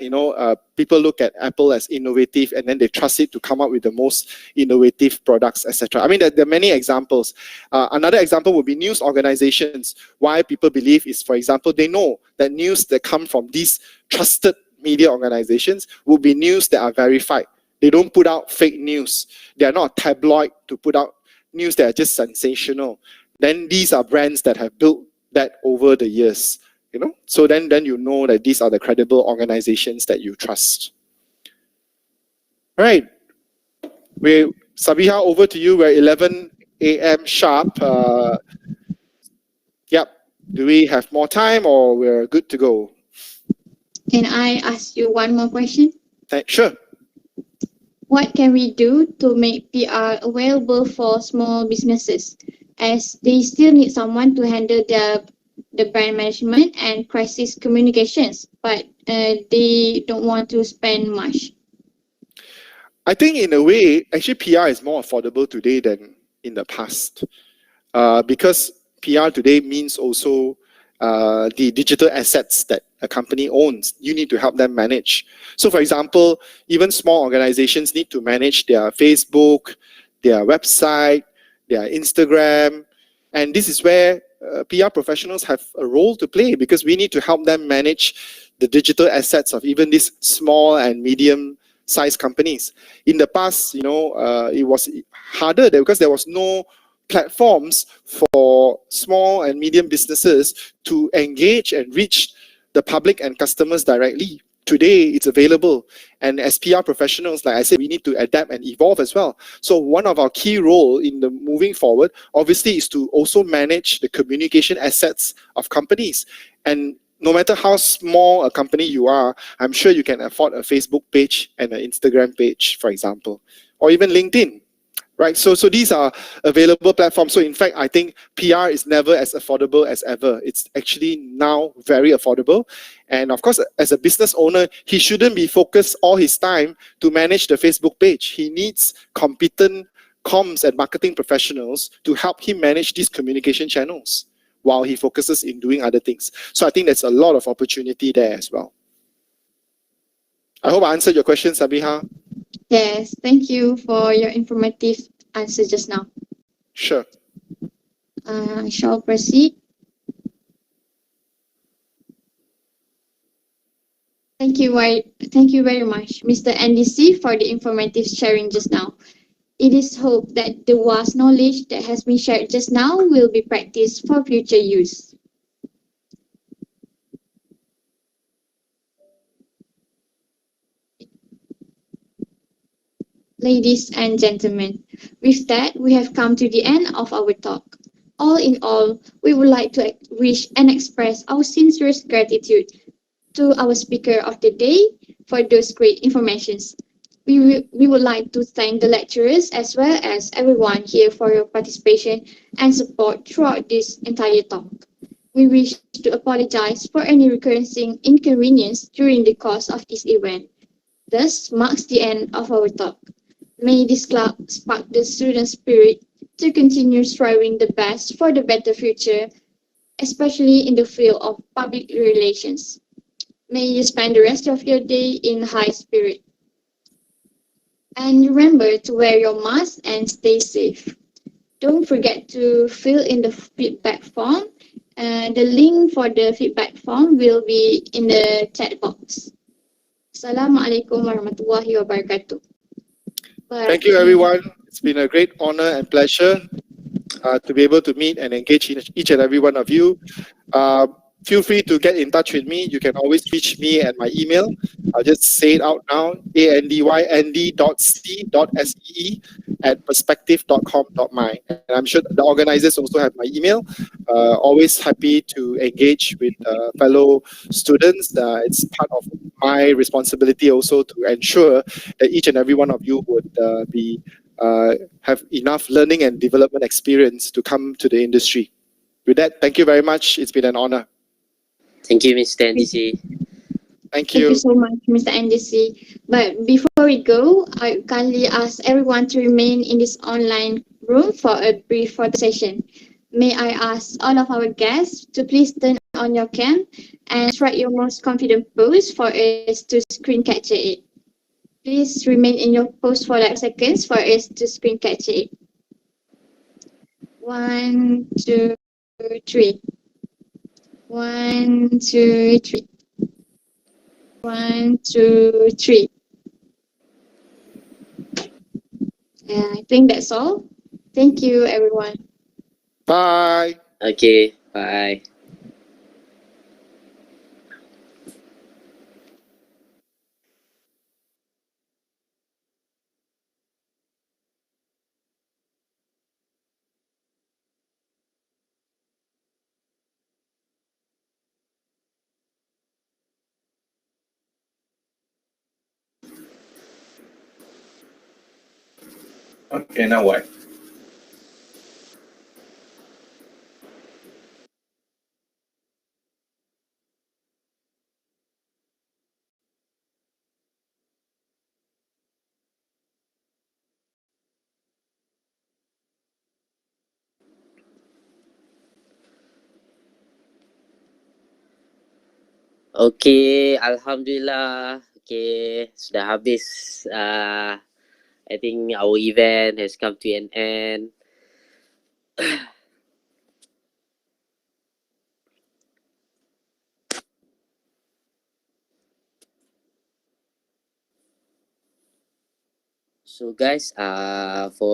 people look at Apple as innovative and then they trust it to come up with the most innovative products, etc. I mean, there are many examples. Another example would be news organizations. Why people believe is, for example, they know that news that come from these trusted media organizations will be news that are verified. They don't put out fake news. They are not a tabloid to put out news that are just sensational. Then these are brands that have built that over the years. So then you know that these are the credible organizations that you trust. All right. Sabiha, over to you. We're 11 a.m. sharp. Yep. Do we have more time or we're good to go? Can I ask you one more question? Sure. What can we do to make PR available for small businesses, as they still need someone to handle the brand management and crisis communications, but they don't want to spend much? I think in a way, actually PR is more affordable today than in the past, because PR today means also the digital assets that a company owns. You need to help them manage. So for example, even small organizations need to manage their Facebook, their website, their Instagram, and this is where PR professionals have a role to play, because we need to help them manage the digital assets of even these small and medium-sized companies. In the past, it was harder because there was no platforms for small and medium businesses to engage and reach the public and customers directly. Today, it's available. And as PR professionals, like I said, we need to adapt and evolve as well. So one of our key role in the moving forward, obviously, is to also manage the communication assets of companies. And no matter how small a company you are, I'm sure you can afford a Facebook page and an Instagram page, for example, or even LinkedIn. Right, so these are available platforms. So in fact, I think PR is never as affordable as ever. It's actually now very affordable. And of course, as a business owner, he shouldn't be focused all his time to manage the Facebook page. He needs competent comms and marketing professionals to help him manage these communication channels while he focuses in doing other things. So I think there's a lot of opportunity there as well. I hope I answered your question, Sabiha. Yes, thank you for your informative answer just now. Sure. I shall proceed. Thank you very much, Mr. NDC, for the informative sharing just now. It is hoped that the vast knowledge that has been shared just now will be practiced for future use. Ladies and gentlemen, with that, we have come to the end of our talk. All in all, we would like to wish and express our sincerest gratitude to our speaker of the day for those great informations. We would like to thank the lecturers as well as everyone here for your participation and support throughout this entire talk. We wish to apologize for any recurring inconvenience during the course of this event. Thus marks the end of our talk. May this club spark the student spirit to continue striving the best for the better future, especially in the field of public relations. May you spend the rest of your day in high spirit. And remember to wear your mask and stay safe. Don't forget to fill in the feedback form. The link for the feedback form will be in the chat box. Assalamualaikum warahmatullahi wabarakatuh. Thank you, everyone. It's been a great honor and pleasure to be able to meet and engage each and every one of you. feel free to get in touch with me. You can always reach me at my email. I'll just say it out now, andy.c.see@perspective.com.my. And I'm sure the organizers also have my email. Always happy to engage with fellow students. It's part of my responsibility also to ensure that each and every one of you would have enough learning and development experience to come to the industry. With that, thank you very much. It's been an honor. Thank you, Mr. NDC. Thank Thank you you. so much, Mr. NDC. But before we go, I kindly ask everyone to remain in this online room for a brief photo session. May I ask all of our guests to please turn on your cam and strike your most confident pose for us to screen capture it. Please remain in your pose for like seconds for us to screen capture it. 1, 2, 3. 1, 2, 3. 1, 2, 3. Yeah, I think that's all. Thank you, everyone. Bye. Okay, bye. Okay, now what? Okay, Alhamdulillah. Okay, sudah habis. I think our event has come to an end. So guys, for